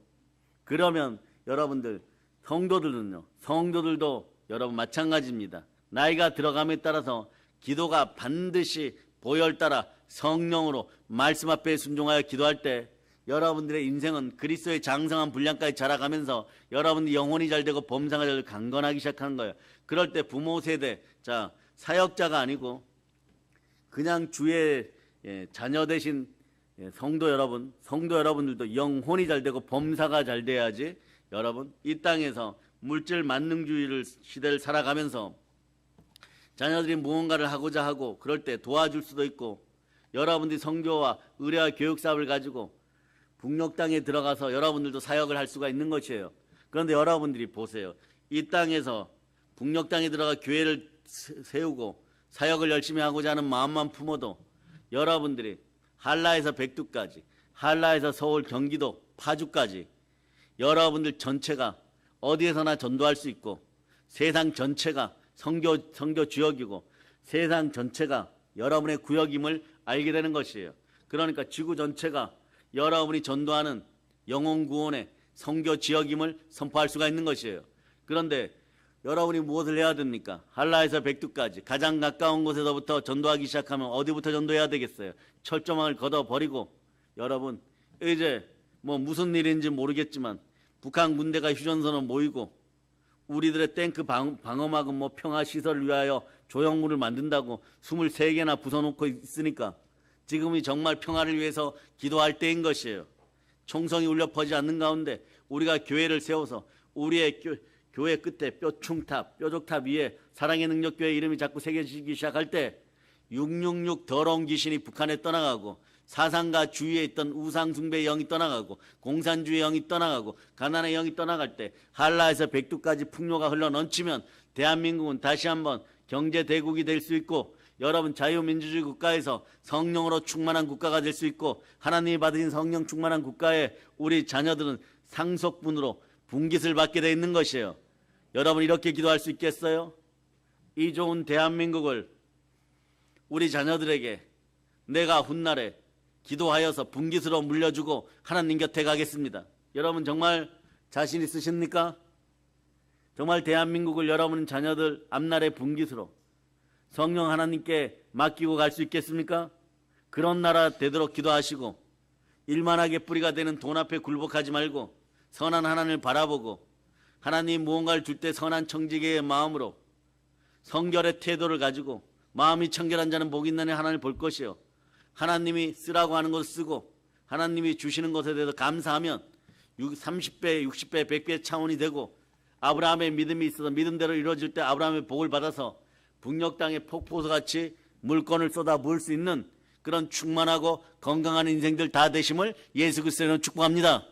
그러면 여러분들 성도들도 여러분 마찬가지입니다. 나이가 들어감에 따라서 기도가 반드시 보혈 따라 성령으로 말씀 앞에 순종하여 기도할 때 여러분들의 인생은 그리스도의 장성한 분량까지 자라가면서 여러분들이 영혼이 잘 되고 범사가 잘 강건하기 시작하는 거예요. 그럴 때 부모 세대, 사역자가 아니고 그냥 주의 자녀 되신 성도 여러분들도 영혼이 잘 되고 범사가 잘 돼야지 여러분 이 땅에서 물질 만능주의를 시대를 살아가면서 자녀들이 무언가를 하고자 하고 그럴 때 도와줄 수도 있고 여러분들이 선교와 의례와 교육 사업을 가지고 북녘 땅에 들어가서 여러분들도 사역을 할 수가 있는 것이에요. 그런데 여러분들이 보세요. 이 땅에서 북녘 땅에 들어가 교회를 세우고 사역을 열심히 하고자 하는 마음만 품어도 여러분들이 한라에서 백두까지, 한라에서 서울, 경기도, 파주까지 여러분들 전체가 어디에서나 전도할 수 있고 세상 전체가 선교 지역이고 세상 전체가 여러분의 구역임을 알게 되는 것이에요. 그러니까 지구 전체가 여러분이 전도하는 영혼 구원의 선교 지역임을 선포할 수가 있는 것이에요. 그런데 여러분이 무엇을 해야 됩니까? 한라에서 백두까지 가장 가까운 곳에서부터 전도하기 시작하면 어디부터 전도해야 되겠어요? 철조망을 걷어버리고 여러분 이제 무슨 일인지 모르겠지만 북한 군대가 휴전선을 모이고 우리들의 탱크 방어막은 평화시설을 위하여 조형물을 만든다고 23개나 부숴놓고 있으니까 지금이 정말 평화를 위해서 기도할 때인 것이에요. 총성이 울려 퍼지지 않는 가운데 우리가 교회를 세워서 우리의 교회 끝에 뾰족탑 위에 사랑의 능력교회 이름이 자꾸 새겨지기 시작할 때 666 더러운 귀신이 북한에 떠나가고 사상가 주위에 있던 우상숭배의 영이 떠나가고 공산주의 영이 떠나가고 가난의 영이 떠나갈 때 한라에서 백두까지 풍요가 흘러 넘치면 대한민국은 다시 한번 경제대국이 될 수 있고 여러분 자유민주주의 국가에서 성령으로 충만한 국가가 될 수 있고 하나님이 받으신 성령 충만한 국가에 우리 자녀들은 상속분으로 분깃을 받게 돼 있는 것이에요. 여러분 이렇게 기도할 수 있겠어요? 이 좋은 대한민국을 우리 자녀들에게 내가 훗날에 기도하여서 분깃으로 물려주고 하나님 곁에 가겠습니다. 여러분 정말 자신 있으십니까? 정말 대한민국을 여러분 자녀들 앞날의 분깃으로 성령 하나님께 맡기고 갈 수 있겠습니까? 그런 나라 되도록 기도하시고 일만하게 뿌리가 되는 돈 앞에 굴복하지 말고 선한 하나님을 바라보고 하나님 무언가를 줄 때 선한 청지기의 마음으로 성결의 태도를 가지고 마음이 청결한 자는 복이 있나니 하나님을 볼 것이요 하나님이 쓰라고 하는 것을 쓰고 하나님이 주시는 것에 대해서 감사하면 30배, 60배, 100배 차원이 되고 아브라함의 믿음이 있어서 믿음대로 이루어질 때 아브라함의 복을 받아서 북녘 땅에 폭포수같이 물건을 쏟아 부을 수 있는 그런 충만하고 건강한 인생들 다 되심을 예수 그리스도로 축복합니다.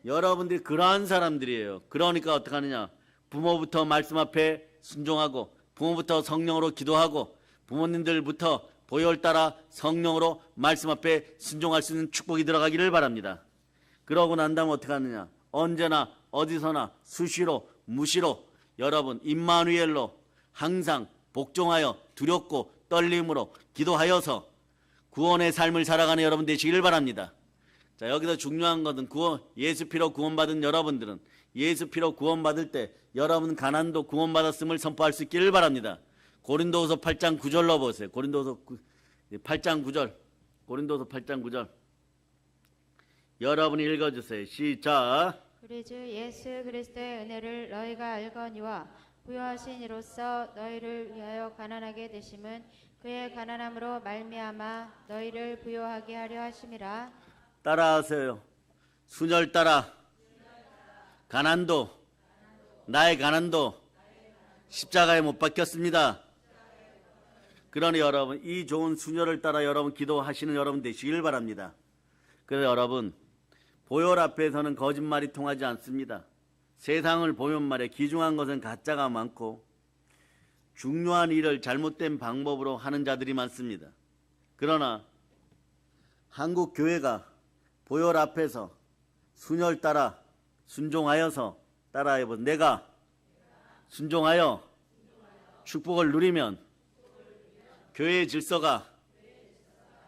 여러분들이 그러한 사람들이에요. 그러니까 어떻게 하느냐? 부모부터 말씀 앞에 순종하고 부모부터 성령으로 기도하고 부모님들부터 보혈 따라 성령으로 말씀 앞에 순종할 수 있는 축복이 들어가기를 바랍니다. 그러고 난 다음에 어떻게 하느냐? 언제나 어디서나 수시로 무시로 여러분 임마누엘로 항상 복종하여 두렵고 떨림으로 기도하여서 구원의 삶을 살아가는 여러분 되시기를 바랍니다. 자, 여기서 중요한 것은 예수 피로 구원받은 여러분들은 예수 피로 구원받을 때 여러분 가난도 구원받았음을 선포할 수 있기를 바랍니다. 고린도후서 8장 9절로 보세요. 고린도후서 8장 9절. 고린도후서 8장 9절. 여러분이 읽어주세요. 시작. 우리 주 예수 그리스도의 은혜를 너희가 알거니와 부여하신 이로써 너희를 위하여 가난하게 되심은 그의 가난함으로 말미암아 너희를 부여하게 하려 하심이라. 따라하세요. 순혈 따라 가난도, 나의 가난도 십자가에 못 박혔습니다. 그러니 여러분, 이 좋은 순혈을 따라 여러분 기도하시는 여러분 되시길 바랍니다. 그래서 여러분, 보혈 앞에서는 거짓말이 통하지 않습니다. 세상을 보면 말에 귀중한 것은 가짜가 많고 중요한 일을 잘못된 방법으로 하는 자들이 많습니다. 그러나 한국 교회가 보혈 앞에서 순혈 따라 순종하여서 따라해보세요. 내가 순종하여 축복을 누리면 교회의 질서가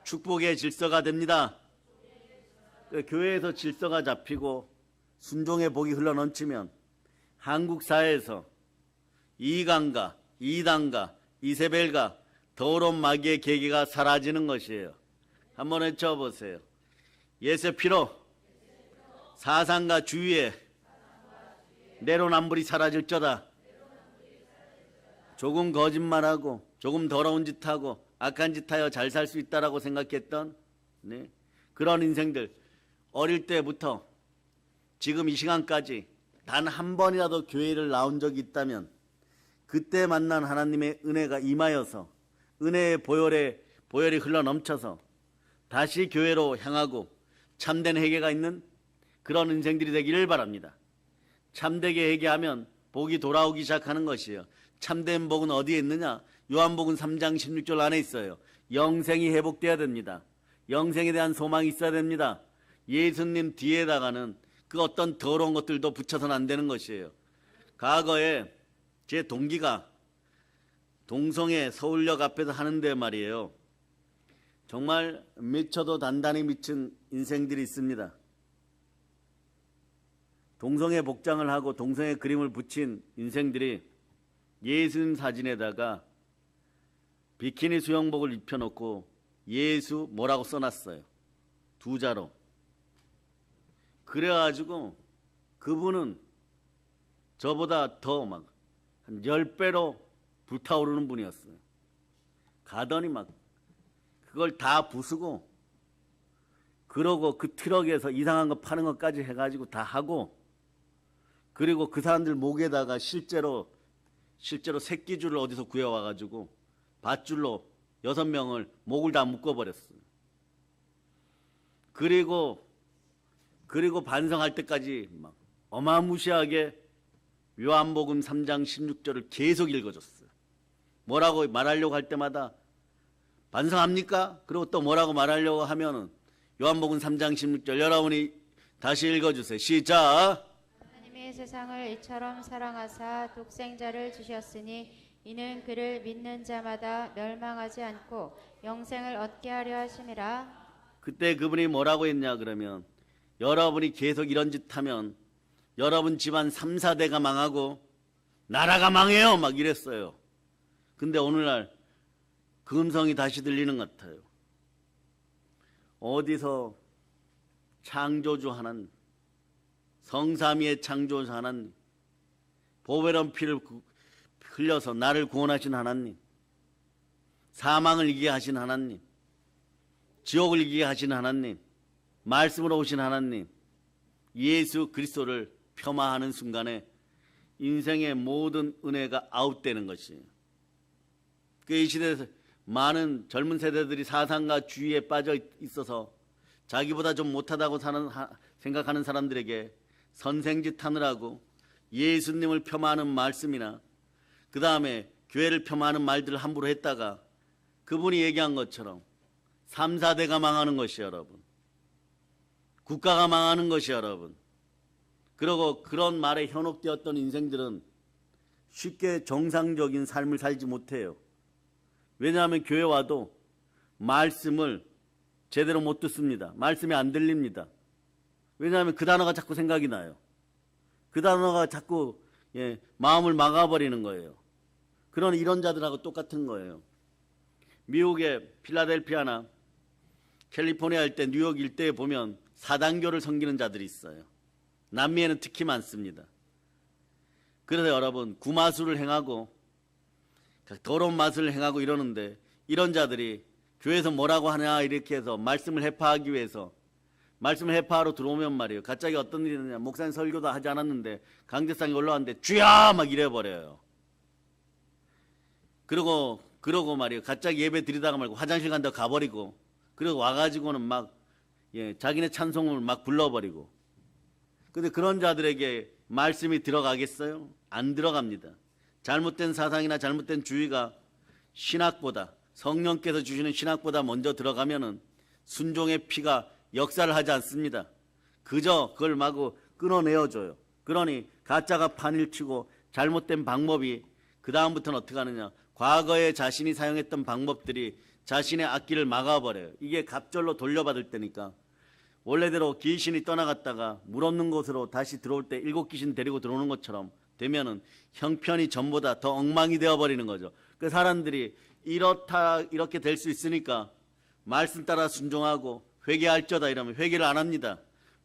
축복의 질서가 됩니다. 교회에서 질서가 잡히고 순종의 복이 흘러넘치면 한국 사회에서 이간과 이단과 이세벨과 더러운 마귀의 계기가 사라지는 것이에요. 한번 외쳐보세요. 예수의 피로 사상과 주위에 내로남불이 사라질저다. 조금 거짓말하고 조금 더러운 짓하고 악한 짓하여 잘 살 수 있다라고 생각했던 그런 인생들, 어릴 때부터 지금 이 시간까지 단 한 번이라도 교회를 나온 적이 있다면 그때 만난 하나님의 은혜가 임하여서 은혜의 보혈이 흘러넘쳐서 다시 교회로 향하고 참된 회개가 있는 그런 인생들이 되기를 바랍니다. 참되게 회개하면 복이 돌아오기 시작하는 것이에요. 참된 복은 어디에 있느냐? 요한복음 3장 16절 안에 있어요. 영생이 회복돼야 됩니다. 영생에 대한 소망이 있어야 됩니다. 예수님 뒤에다가는 그 어떤 더러운 것들도 붙여서는 안 되는 것이에요. 과거에 제 동기가 동성애 서울역 앞에서 하는데 말이에요. 정말 미쳐도 단단히 미친 인생들이 있습니다. 동성애 복장을 하고 동성애 그림을 붙인 인생들이 예수님 사진에다가 비키니 수영복을 입혀놓고 예수 뭐라고 써놨어요. 두 자로. 그래가지고 그분은 저보다 더 막 한 10배로 불타오르는 분이었어요. 가더니 막 그걸 다 부수고 그러고 그 트럭에서 이상한 거 파는 것까지 해가지고 다 하고 그리고 그 사람들 목에다가 실제로 새끼줄을 어디서 구해와가지고 밧줄로 6명을 목을 다 묶어버렸어요. 그리고 반성할 때까지 막 어마무시하게 요한복음 3장 16절을 계속 읽어줬어요. 뭐라고 말하려고 할 때마다 반성합니까? 그리고 또 뭐라고 말하려고 하면은 요한복음 3장 16절 여러분이 다시 읽어주세요. 시작. 하나님이 세상을 이처럼 사랑하사 독생자를 주셨으니 이는 그를 믿는 자마다 멸망하지 않고 영생을 얻게 하려 하심이라. 그때 그분이 뭐라고 했냐 그러면 여러분이 계속 이런 짓 하면 여러분 집안 3, 4대가 망하고 나라가 망해요 막 이랬어요. 근데 오늘날 그 음성이 다시 들리는 것 같아요. 어디서 창조주 하나님, 성삼위의 창조주 하나님, 보배로운 피를 흘려서 나를 구원하신 하나님, 사망을 이기게 하신 하나님, 지옥을 이기게 하신 하나님, 말씀으로 오신 하나님, 예수 그리스도를 폄하하는 순간에 인생의 모든 은혜가 아웃되는 것이에요. 이 시대에서 많은 젊은 세대들이 사상과 주의에 빠져 있어서 자기보다 좀 못하다고 생각하는 사람들에게 선생짓 하느라고 예수님을 폄하하는 말씀이나 그 다음에 교회를 폄하하는 말들을 함부로 했다가 그분이 얘기한 것처럼 3, 4대가 망하는 것이 여러분. 국가가 망하는 것이 여러분. 그리고 그런 말에 현혹되었던 인생들은 쉽게 정상적인 삶을 살지 못해요. 왜냐하면 교회 와도 말씀을 제대로 못 듣습니다. 말씀이 안 들립니다. 왜냐하면 그 단어가 자꾸 생각이 나요. 그 단어가 자꾸 마음을 막아버리는 거예요. 그런 이런 자들하고 똑같은 거예요. 미국의 필라델피아나 캘리포니아 일대, 뉴욕 일대에 보면 사단교를 섬기는 자들이 있어요. 남미에는 특히 많습니다. 그래서 여러분 구마술을 행하고 더러운 맛을 행하고 이러는데 이런 자들이 교회에서 뭐라고 하냐 이렇게 해서 말씀을 해파하기 위해서 말씀을 해파하러 들어오면 말이에요. 갑자기 어떤 일이 있느냐. 목사님 설교도 하지 않았는데 강제상에 올라왔는데 주야 막 이래버려요. 그러고 말이에요. 갑자기 예배 드리다가 말고 화장실 간다고 가버리고, 그리고 와가지고는 막 자기네 찬송을 막 불러버리고. 근데 그런 자들에게 말씀이 들어가겠어요? 안 들어갑니다. 잘못된 사상이나 잘못된 주의가 신학보다, 성령께서 주시는 신학보다 먼저 들어가면은 순종의 피가 역사를 하지 않습니다. 그저 그걸 마구 끊어내어줘요. 그러니 가짜가 판일치고 잘못된 방법이 그 다음부터는 어떻게 하느냐. 과거에 자신이 사용했던 방법들이 자신의 앞길을 막아버려요. 이게 갑절로 돌려받을 때니까. 원래대로 귀신이 떠나갔다가 물 없는 곳으로 다시 들어올 때 7 귀신 데리고 들어오는 것처럼 되면은 형편이 전보다 더 엉망이 되어버리는 거죠. 그 사람들이 이렇게 될 수 있으니까 말씀 따라 순종하고 회개할저다 이러면 회개를 안 합니다.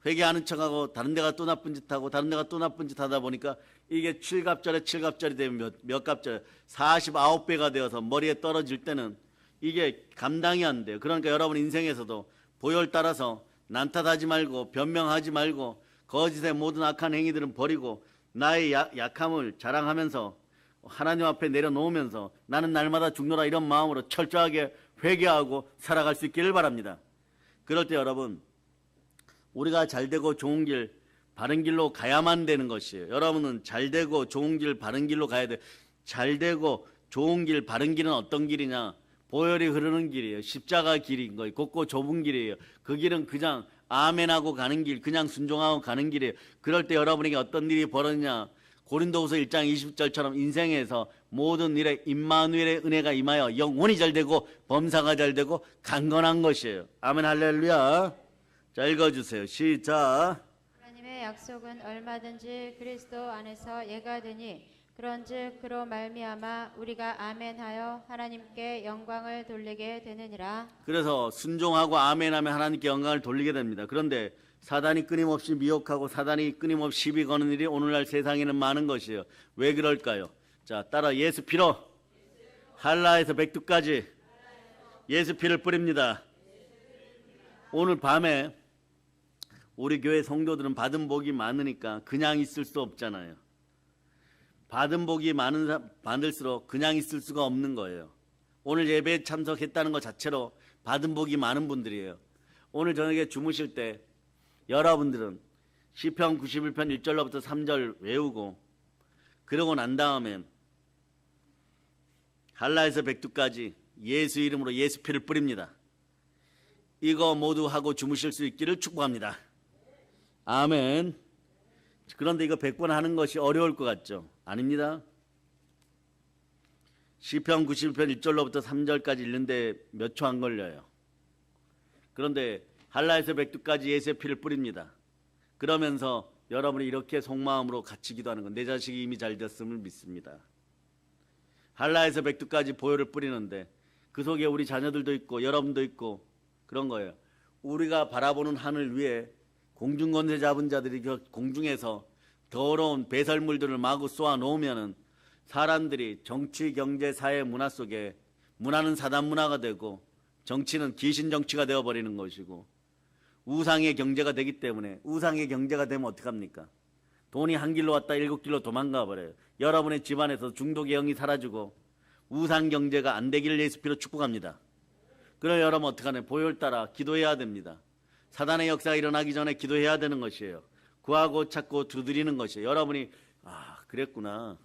회개하는 척하고 다른 데가 또 나쁜 짓 하고 다른 데가 또 나쁜 짓 하다 보니까 이게 7갑절에 되면 몇 갑절 49배가 되어서 머리에 떨어질 때는 이게 감당이 안 돼요. 그러니까 여러분 인생에서도 보혈 따라서 난탓하지 말고 변명하지 말고 거짓의 모든 악한 행위들은 버리고 나의 약함을 자랑하면서 하나님 앞에 내려놓으면서 나는 날마다 죽노라 이런 마음으로 철저하게 회개하고 살아갈 수 있기를 바랍니다. 그럴 때 여러분, 우리가 잘되고 좋은 길, 바른 길로 가야만 되는 것이에요. 여러분은 잘되고 좋은 길, 바른 길로 가야 돼요. 잘되고 좋은 길, 바른 길은 어떤 길이냐? 보혈이 흐르는 길이에요. 십자가 길인 거예요. 곱고 좁은 길이에요. 그 길은 그냥 아멘하고 가는 길, 그냥 순종하고 가는 길이에요. 그럴 때 여러분에게 어떤 일이 벌어지냐? 고린도후서 1장 20절처럼 인생에서 모든 일에 임마누엘의 은혜가 임하여 영혼이 잘되고 범사가 잘되고 강건한 것이에요. 아멘 할렐루야. 자, 읽어주세요. 시작. 하나님의 약속은 얼마든지 그리스도 안에서 예가 되니 그런즉 그로 말미암아 우리가 아멘하여 하나님께 영광을 돌리게 되느니라. 그래서 순종하고 아멘하면 하나님께 영광을 돌리게 됩니다. 그런데 사단이 끊임없이 미혹하고 사단이 끊임없이 시비 거는 일이 오늘날 세상에는 많은 것이에요. 왜 그럴까요? 자, 따라 예수 피로 한라에서 백두까지 예수 피를 뿌립니다. 오늘 밤에 우리 교회 성도들은 받은 복이 많으니까 그냥 있을 수 없잖아요. 받은 복이 많을수록 그냥 있을 수가 없는 거예요. 오늘 예배에 참석했다는 것 자체로 받은 복이 많은 분들이에요. 오늘 저녁에 주무실 때 여러분들은 시편 91편 1절로부터 3절 외우고 그러고 난 다음엔 한라에서 백두까지 예수 이름으로 예수 피를 뿌립니다. 이거 모두 하고 주무실 수 있기를 축복합니다. 아멘. 그런데 이거 100번 하는 것이 어려울 것 같죠? 아닙니다. 시편 91편 1절로부터 3절까지 읽는데 몇 초 안 걸려요. 그런데 한라에서 백두까지 예수의 피를 뿌립니다. 그러면서 여러분이 이렇게 속마음으로 같이 기도하는 건 내 자식이 이미 잘 됐음을 믿습니다. 한라에서 백두까지 보혈을 뿌리는데 그 속에 우리 자녀들도 있고 여러분도 있고 그런 거예요. 우리가 바라보는 하늘 위에 공중권세 잡은 자들이 공중에서 더러운 배설물들을 마구 쏘아 놓으면은 사람들이 정치, 경제, 사회, 문화 속에 문화는 사단 문화가 되고 정치는 귀신 정치가 되어버리는 것이고 우상의 경제가 되기 때문에 우상의 경제가 되면 어떡합니까? 돈이 한 길로 왔다 7 길로 도망가 버려요. 여러분의 집안에서 중독의 영이 사라지고 우상 경제가 안 되기를 예수 피로 축복합니다. 그럼 여러분 어떡하냐? 보혈 따라 기도해야 됩니다. 사단의 역사가 일어나기 전에 기도해야 되는 것이에요. 구하고 찾고 두드리는 것이에요. 여러분이 그랬구나.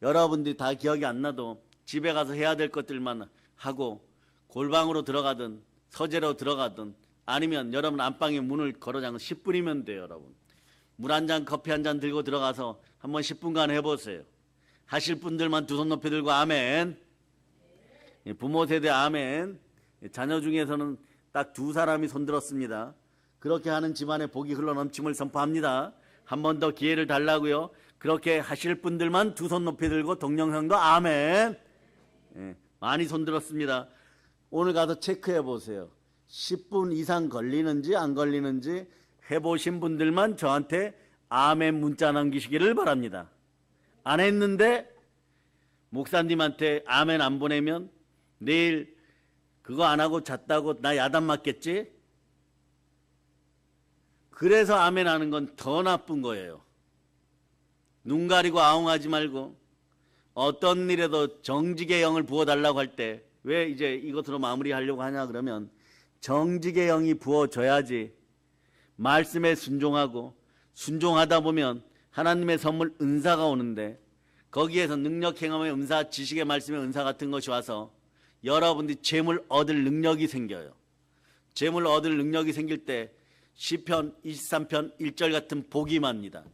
여러분들이 다 기억이 안 나도 집에 가서 해야 될 것들만 하고 골방으로 들어가든 서재로 들어가든 아니면 여러분 안방에 문을 걸어 잠근 10분이면 돼요. 여러분 물 한 잔 커피 한 잔 들고 들어가서 한번 10분간 해보세요. 하실 분들만 두 손 높이 들고 아멘. 부모 세대 아멘. 자녀 중에서는 딱 2 사람이 손들었습니다. 그렇게 하는 집안에 복이 흘러넘침을 선포합니다. 한 번 더 기회를 달라고요. 그렇게 하실 분들만 2 손 높이 들고 동영상도 아멘. 많이 손들었습니다. 오늘 가서 체크해 보세요. 10분 이상 걸리는지 안 걸리는지 해보신 분들만 저한테 아멘 문자 남기시기를 바랍니다. 안 했는데 목사님한테 아멘 안 보내면 내일 그거 안 하고 잤다고 나 야단 맞겠지? 그래서 아멘 하는 건 더 나쁜 거예요. 눈 가리고 아웅하지 말고 어떤 일에도 정직의 영을 부어달라고 할 때 왜 이제 이것으로 마무리하려고 하냐 그러면 정직의 영이 부어져야지 말씀에 순종하고 순종하다 보면 하나님의 선물 은사가 오는데 거기에서 능력 행함의 은사, 지식의 말씀의 은사 같은 것이 와서 여러분들이 재물 얻을 능력이 생겨요. 재물 얻을 능력이 생길 때 시편 23편 1절 같은 복이 임합니다.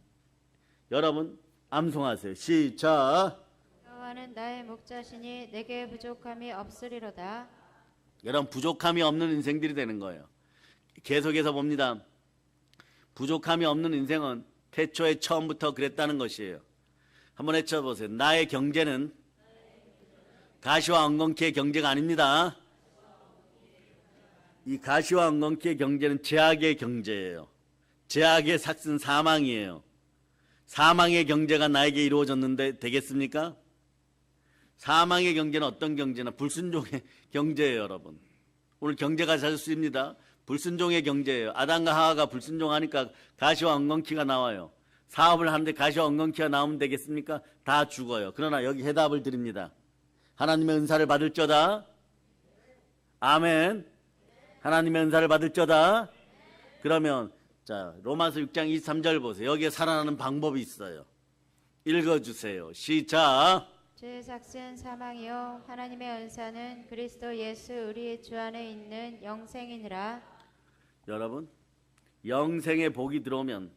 여러분 암송하세요. 시작. 여호와는 나의 목자시니 내게 부족함이 없으리로다. 여러분 부족함이 없는 인생들이 되는 거예요. 계속해서 봅니다. 부족함이 없는 인생은 태초에 처음부터 그랬다는 것이에요. 한번 외쳐보세요. 나의 경제는 가시와 엉겅퀴의 경제가 아닙니다. 이 가시와 엉겅퀴의 경제는 죄악의 경제예요. 죄악의 삭슨 사망이에요. 사망의 경제가 나에게 이루어졌는데 되겠습니까? 사망의 경제는 어떤 경제나 불순종의 경제예요, 여러분. 오늘 경제가 자주 쓰입니다. 불순종의 경제예요. 아담과 하와가 불순종하니까 가시와 엉겅퀴가 나와요. 사업을 하는데 가시와 엉겅퀴가 나오면 되겠습니까? 다 죽어요. 그러나 여기 해답을 드립니다. 하나님의 은사를 받을저다. 아멘. 하나님의 은사를 받을저다. 그러면 자 로마서 6장 23절 보세요. 여기에 살아나는 방법이 있어요. 읽어주세요. 시작. 죄의 삭은 사망이요 하나님의 은사는 그리스도 예수 우리 주 안에 있는 영생이니라. 여러분 영생의 복이 들어오면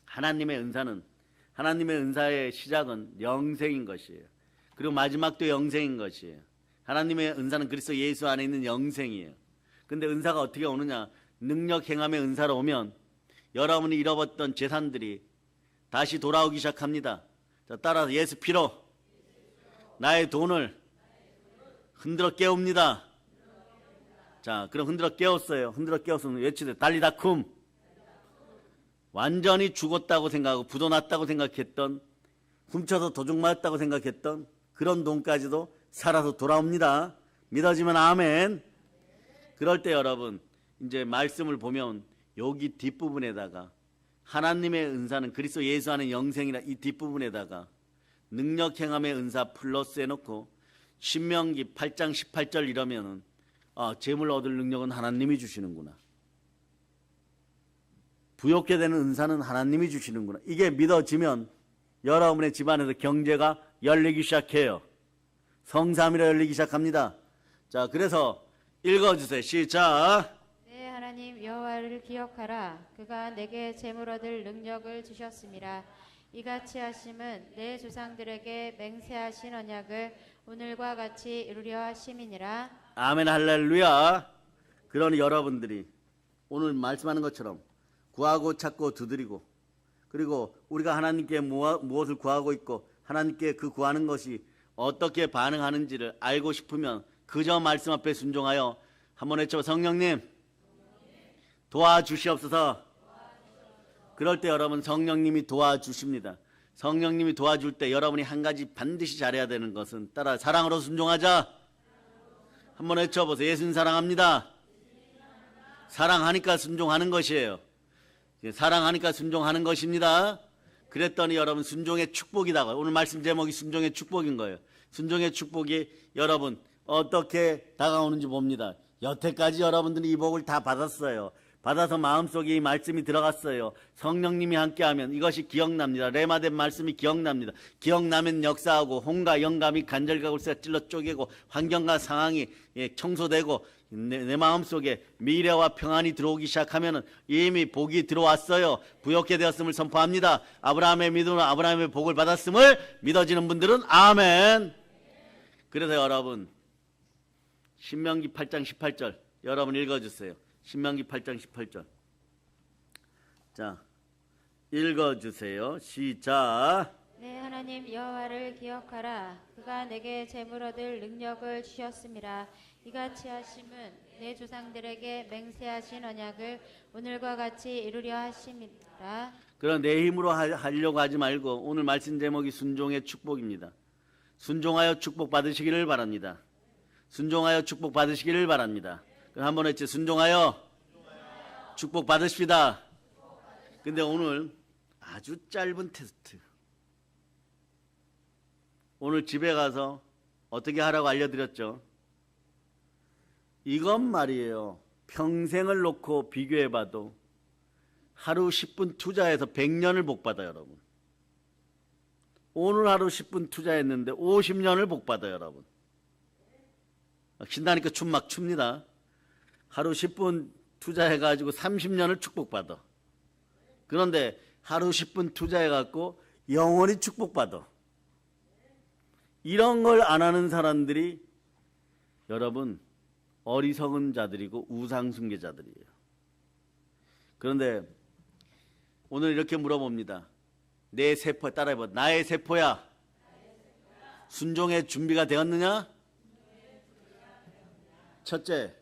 하나님의 은사의 시작은 영생인 것이에요. 그리고 마지막도 영생인 것이에요. 하나님의 은사는 그리스도 예수 안에 있는 영생이에요. 근데 은사가 어떻게 오느냐? 능력 행함의 은사로 오면 여러분이 잃어버렸던 재산들이 다시 돌아오기 시작합니다. 자, 따라서 예수 피로 나의 돈을 흔들어 깨웁니다. 자, 그럼 흔들어 깨웠어요. 흔들어 깨웠으면 외치세요. 달리다쿰. 완전히 죽었다고 생각하고 부도났다고 생각했던, 훔쳐서 도둑 맞았다고 생각했던 그런 돈까지도 살아서 돌아옵니다. 믿어지면 아멘. 그럴 때 여러분 이제 말씀을 보면 여기 뒷부분에다가 하나님의 은사는 그리스도 예수 안에 영생이라 이 뒷부분에다가 능력 행함의 은사 플러스 해놓고 신명기 8장 18절 이러면은 재물 얻을 능력은 하나님이 주시는구나. 부욕게 되는 은사는 하나님이 주시는구나. 이게 믿어지면 여러분의 집안에서 경제가 열리기 시작해요. 성삼위로 열리기 시작합니다. 자, 그래서 읽어주세요. 시작. 내 하나님 여호와를 기억하라. 그가 내게 재물 얻을 능력을 주셨음이라. 이같이 하심은 내 조상들에게 맹세하신 언약을 오늘과 같이 이루려 하심이니라. 아멘 할렐루야. 그러니 여러분들이 오늘 말씀하는 것처럼 구하고 찾고 두드리고 그리고 우리가 하나님께 무엇을 구하고 있고 하나님께 그 구하는 것이 어떻게 반응하는지를 알고 싶으면 그저 말씀 앞에 순종하여 한번 외쳐 성령님 도와주시옵소서. 그럴 때 여러분 성령님이 도와주십니다. 성령님이 도와줄 때 여러분이 한 가지 반드시 잘해야 되는 것은 따라 사랑으로 순종하자. 한번 외쳐보세요. 예수님 사랑합니다. 사랑하니까 순종하는 것이에요. 사랑하니까 순종하는 것입니다. 그랬더니 여러분 순종의 축복이다. 오늘 말씀 제목이 순종의 축복인 거예요. 순종의 축복이 여러분 어떻게 다가오는지 봅니다. 여태까지 여러분들이 이 복을 다 받았어요. 받아서 마음속에 이 말씀이 들어갔어요. 성령님이 함께하면 이것이 기억납니다. 레마된 말씀이 기억납니다. 기억나면 역사하고 홍과 영감이 간절과 골수가 찔러 쪼개고 환경과 상황이 청소되고 내 마음속에 미래와 평안이 들어오기 시작하면 이미 복이 들어왔어요. 부욕게 되었음을 선포합니다. 아브라함의 믿음으로 아브라함의 복을 받았음을 믿어지는 분들은 아멘. 그래서 여러분 신명기 8장 18절 여러분 읽어주세요. 신명기 8장 18절. 자, 읽어주세요. 시작. 내 하나님 여호와를 기억하라. 그가 내게 재물 얻을 능력을 주셨음이라. 이같이 하심은 내 조상들에게 맹세하신 언약을 오늘과 같이 이루려 하심이라. 그러나 내 힘으로 하려고 하지 말고 오늘 말씀 제목이 순종의 축복입니다. 순종하여 축복 받으시기를 바랍니다. 순종하여 축복 받으시기를 바랍니다. 그럼 한번 했지. 순종하여 축복 받으십시다. 근데 오늘 아주 짧은 테스트. 오늘 집에 가서 어떻게 하라고 알려드렸죠. 이건 말이에요. 평생을 놓고 비교해봐도 하루 10분 투자해서 100년을 복받아요, 여러분. 오늘 하루 10분 투자했는데 50년을 복받아요, 여러분. 신나니까 춤 막 춥니다. 하루 10분 투자해가지고 30년을 축복받아. 그런데 하루 10분 투자해갖고 영원히 축복받아. 이런 걸 안 하는 사람들이 여러분 어리석은 자들이고 우상숭배자들이에요. 그런데 오늘 이렇게 물어봅니다. 내 세포 따라해봐. 나의 세포야. 순종의 준비가 되었느냐? 첫째,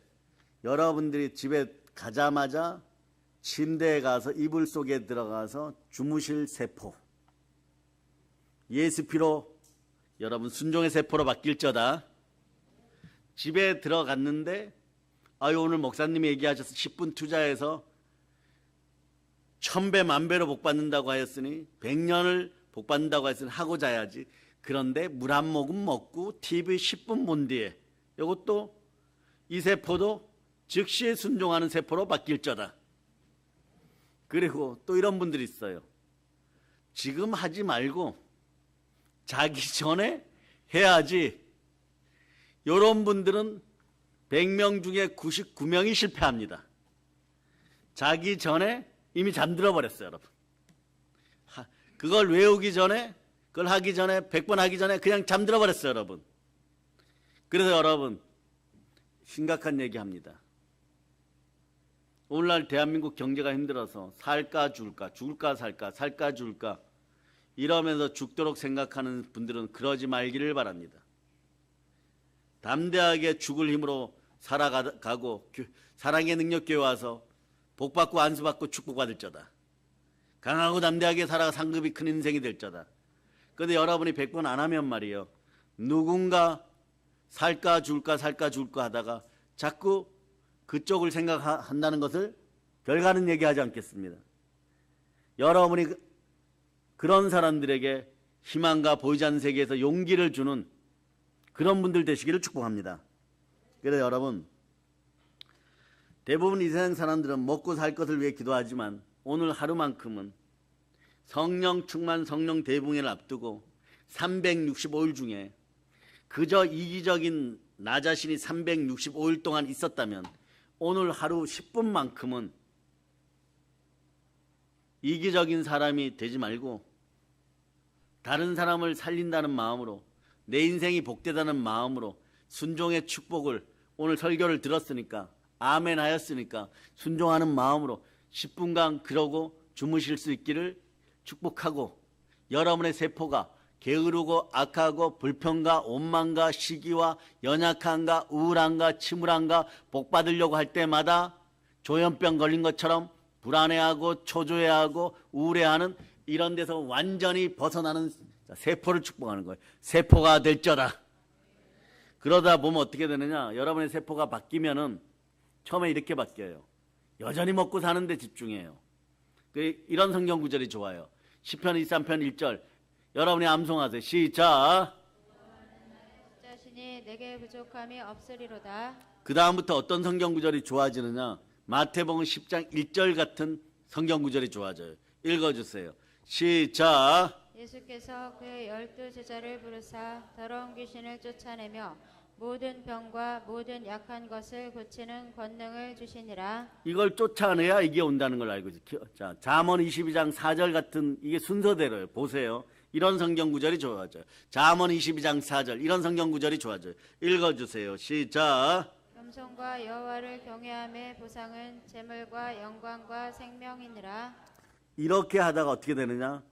여러분들이 집에 가자마자 침대에 가서 이불 속에 들어가서 주무실 세포. 예수 피로 여러분 순종의 세포로 바뀔저다. 집에 들어갔는데 오늘 목사님이 얘기하셔서 10분 투자해서 1000배 만배로 복받는다고 하였으니 100년을 복받는다고 했으니 하고 자야지. 그런데 물 한 모금 먹고 TV 10분 본 뒤에 이것도 이 세포도 즉시에 순종하는 세포로 바뀔저다. 그리고 또 이런 분들이 있어요. 지금 하지 말고 자기 전에 해야지. 이런 분들은 100명 중에 99명이 실패합니다. 자기 전에 이미 잠들어 버렸어요, 여러분. 그걸 외우기 전에, 그걸 하기 전에, 100번 하기 전에 그냥 잠들어 버렸어요, 여러분. 그래서 여러분, 심각한 얘기합니다. 오늘날 대한민국 경제가 힘들어서 살까 죽을까, 죽을까 살까, 살까 죽을까 이러면서 죽도록 생각하는 분들은 그러지 말기를 바랍니다. 담대하게 죽을 힘으로 살아가고 사랑의 능력교회 와서 복받고 안수받고 축복받을 자다. 강하고 담대하게 살아가 상급이 큰 인생이 될 자다. 그런데 여러분이 100번 안 하면 말이에요. 누군가 살까 죽을까 살까 죽을까 하다가 자꾸 그쪽을 생각한다는 것을 별가는 얘기하지 않겠습니다. 여러분이 그런 사람들에게 희망과 보이지 않는 세계에서 용기를 주는 그런 분들 되시기를 축복합니다. 그래서 여러분, 대부분 이 세상 사람들은 먹고 살 것을 위해 기도하지만 오늘 하루만큼은 성령 충만 성령 대붕회를 앞두고 365일 중에 그저 이기적인 나 자신이 365일 동안 있었다면 오늘 하루 10분만큼은 이기적인 사람이 되지 말고 다른 사람을 살린다는 마음으로 내 인생이 복되다는 마음으로 순종의 축복을 오늘 설교를 들었으니까 아멘 하였으니까 순종하는 마음으로 10분간 그러고 주무실 수 있기를 축복하고 여러분의 세포가 게으르고 악하고 불평과 원망과 시기와 연약함과 우울함과 침울함과 복받으려고 할 때마다 조현병 걸린 것처럼 불안해하고 초조해하고 우울해하는 이런 데서 완전히 벗어나는 세포를 축복하는 거예요. 세포가 될저다. 그러다 보면 어떻게 되느냐, 여러분의 세포가 바뀌면은 처음에 이렇게 바뀌어요. 여전히 먹고 사는데 집중해요. 이런 성경 구절이 좋아요. 시편 23편 1절 여러분이 암송하세요. 시작. 자신이 내게 부족함이 없으리로다. 그 다음부터 어떤 성경 구절이 좋아지느냐, 마태복음 10장 1절 같은 성경 구절이 좋아져요. 읽어주세요. 시작. 예수께서 그의 12제자를 부르사 더러운 귀신을 쫓아내며 모든 병과 모든 약한 것을 고치는 권능을 주시니라. 이걸 쫓아내야 이게 온다는 걸 알고 있어요. 자, 잠언 22장 4절 같은 이게 순서대로예요. 보세요. 이런 성경 구절이 좋아져요. 잠언 22장 4절 이런 성경 구절이 좋아져요. 읽어주세요. 시작. 겸손과 여호와를 경외함의 보상은 재물과 영광과 생명이니라. 이렇게 하다가 어떻게 되느냐,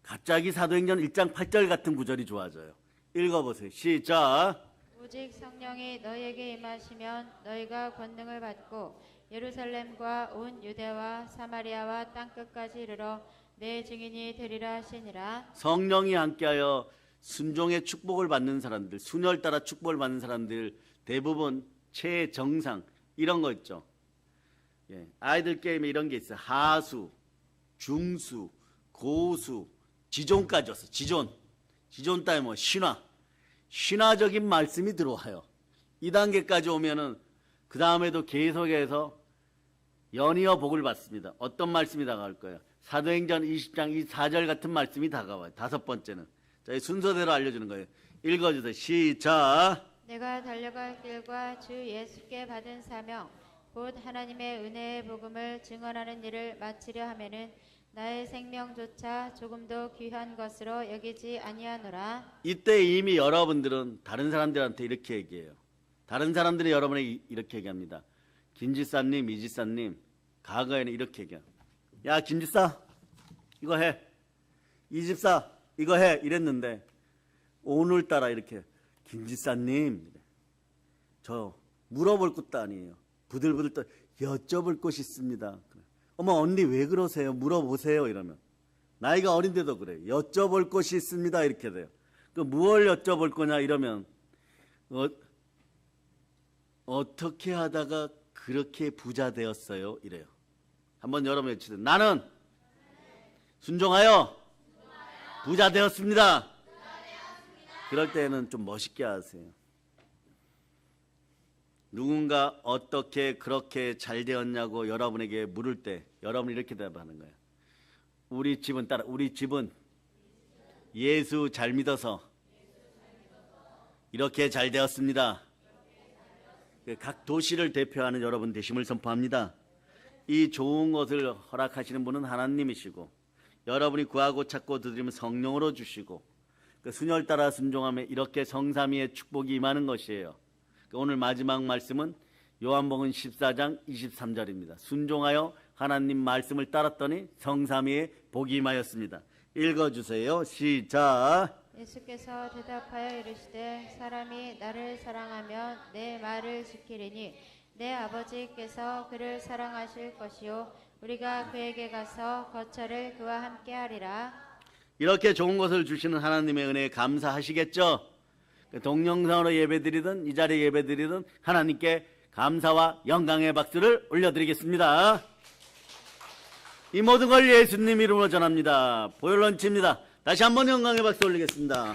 갑자기 사도행전 1장 8절 같은 구절이 좋아져요. 읽어보세요. 시작. 오직 성령이 너희에게 임하시면 너희가 권능을 받고 예루살렘과 온 유대와 사마리아와 땅끝까지 이르러 내 증인이 되리라 하시니라. 성령이 함께하여 순종의 축복을 받는 사람들, 순혈 따라 축복을 받는 사람들 대부분 최정상 이런 거 있죠. 예, 아이들 게임에 이런 게 있어요. 하수, 중수, 고수, 지존까지 왔어. 지존 따위 뭐 신화적인 말씀이 들어와요. 이 단계까지 오면은 그 다음에도 계속해서 연이어 복을 받습니다. 어떤 말씀이 다가올 거예요? 사도행전 20장 이 4절 같은 말씀이 다가와요. 다섯 번째는. 자, 이 순서대로 알려주는 거예요. 읽어주세요. 시작. 내가 달려갈 길과 주 예수께 받은 사명 곧 하나님의 은혜의 복음을 증언하는 일을 마치려 하면은 나의 생명조차 조금도 귀한 것으로 여기지 아니하노라. 이때 이미 여러분들은 다른 사람들한테 이렇게 얘기해요. 다른 사람들이 여러분에게 이렇게 얘기합니다. 김지사님, 이지사님, 과거에는 이렇게 얘기해요. 야, 김지사, 이거 해. 이집사, 이거 해. 이랬는데, 오늘따라 이렇게, 김지사님, 저 물어볼 것도 아니에요. 부들부들 떠 여쭤볼 것이 있습니다. 어머, 언니 왜 그러세요? 물어보세요. 이러면. 나이가 어린데도 그래요. 여쭤볼 것이 있습니다. 이렇게 돼요. 그 무엇을 여쭤볼 거냐? 이러면, 어떻게 하다가 그렇게 부자 되었어요? 이래요. 한번 여러분 외치세요. 나는 순종하여 부자 되었습니다. 그럴 때는 좀 멋있게 하세요. 누군가 어떻게 그렇게 잘 되었냐고 여러분에게 물을 때 여러분이 이렇게 대답하는 거예요. 우리 집은 예수 잘 믿어서 이렇게 잘 되었습니다. 각 도시를 대표하는 여러분 되심을 선포합니다. 이 좋은 것을 허락하시는 분은 하나님이시고 여러분이 구하고 찾고 두드리면 성령으로 주시고 그 순혈 따라 순종하며 이렇게 성삼위의 축복이 임하는 것이에요. 오늘 마지막 말씀은 요한복음 14장 23절입니다. 순종하여 하나님 말씀을 따랐더니 성삼위의 복이 임하였습니다. 읽어주세요. 시작. 예수께서 대답하여 이르시되 사람이 나를 사랑하면 내 말을 지키리니 내 아버지께서 그를 사랑하실 것이요 우리가 그에게 가서 거처를 그와 함께 하리라. 이렇게 좋은 것을 주시는 하나님의 은혜에 감사하시겠죠? 동영상으로 예배드리든 이 자리에 예배드리든 하나님께 감사와 영광의 박수를 올려드리겠습니다. 이 모든 걸 예수님 이름으로 전합니다. 보혈런치입니다. 다시 한번 영광의 박수 올리겠습니다.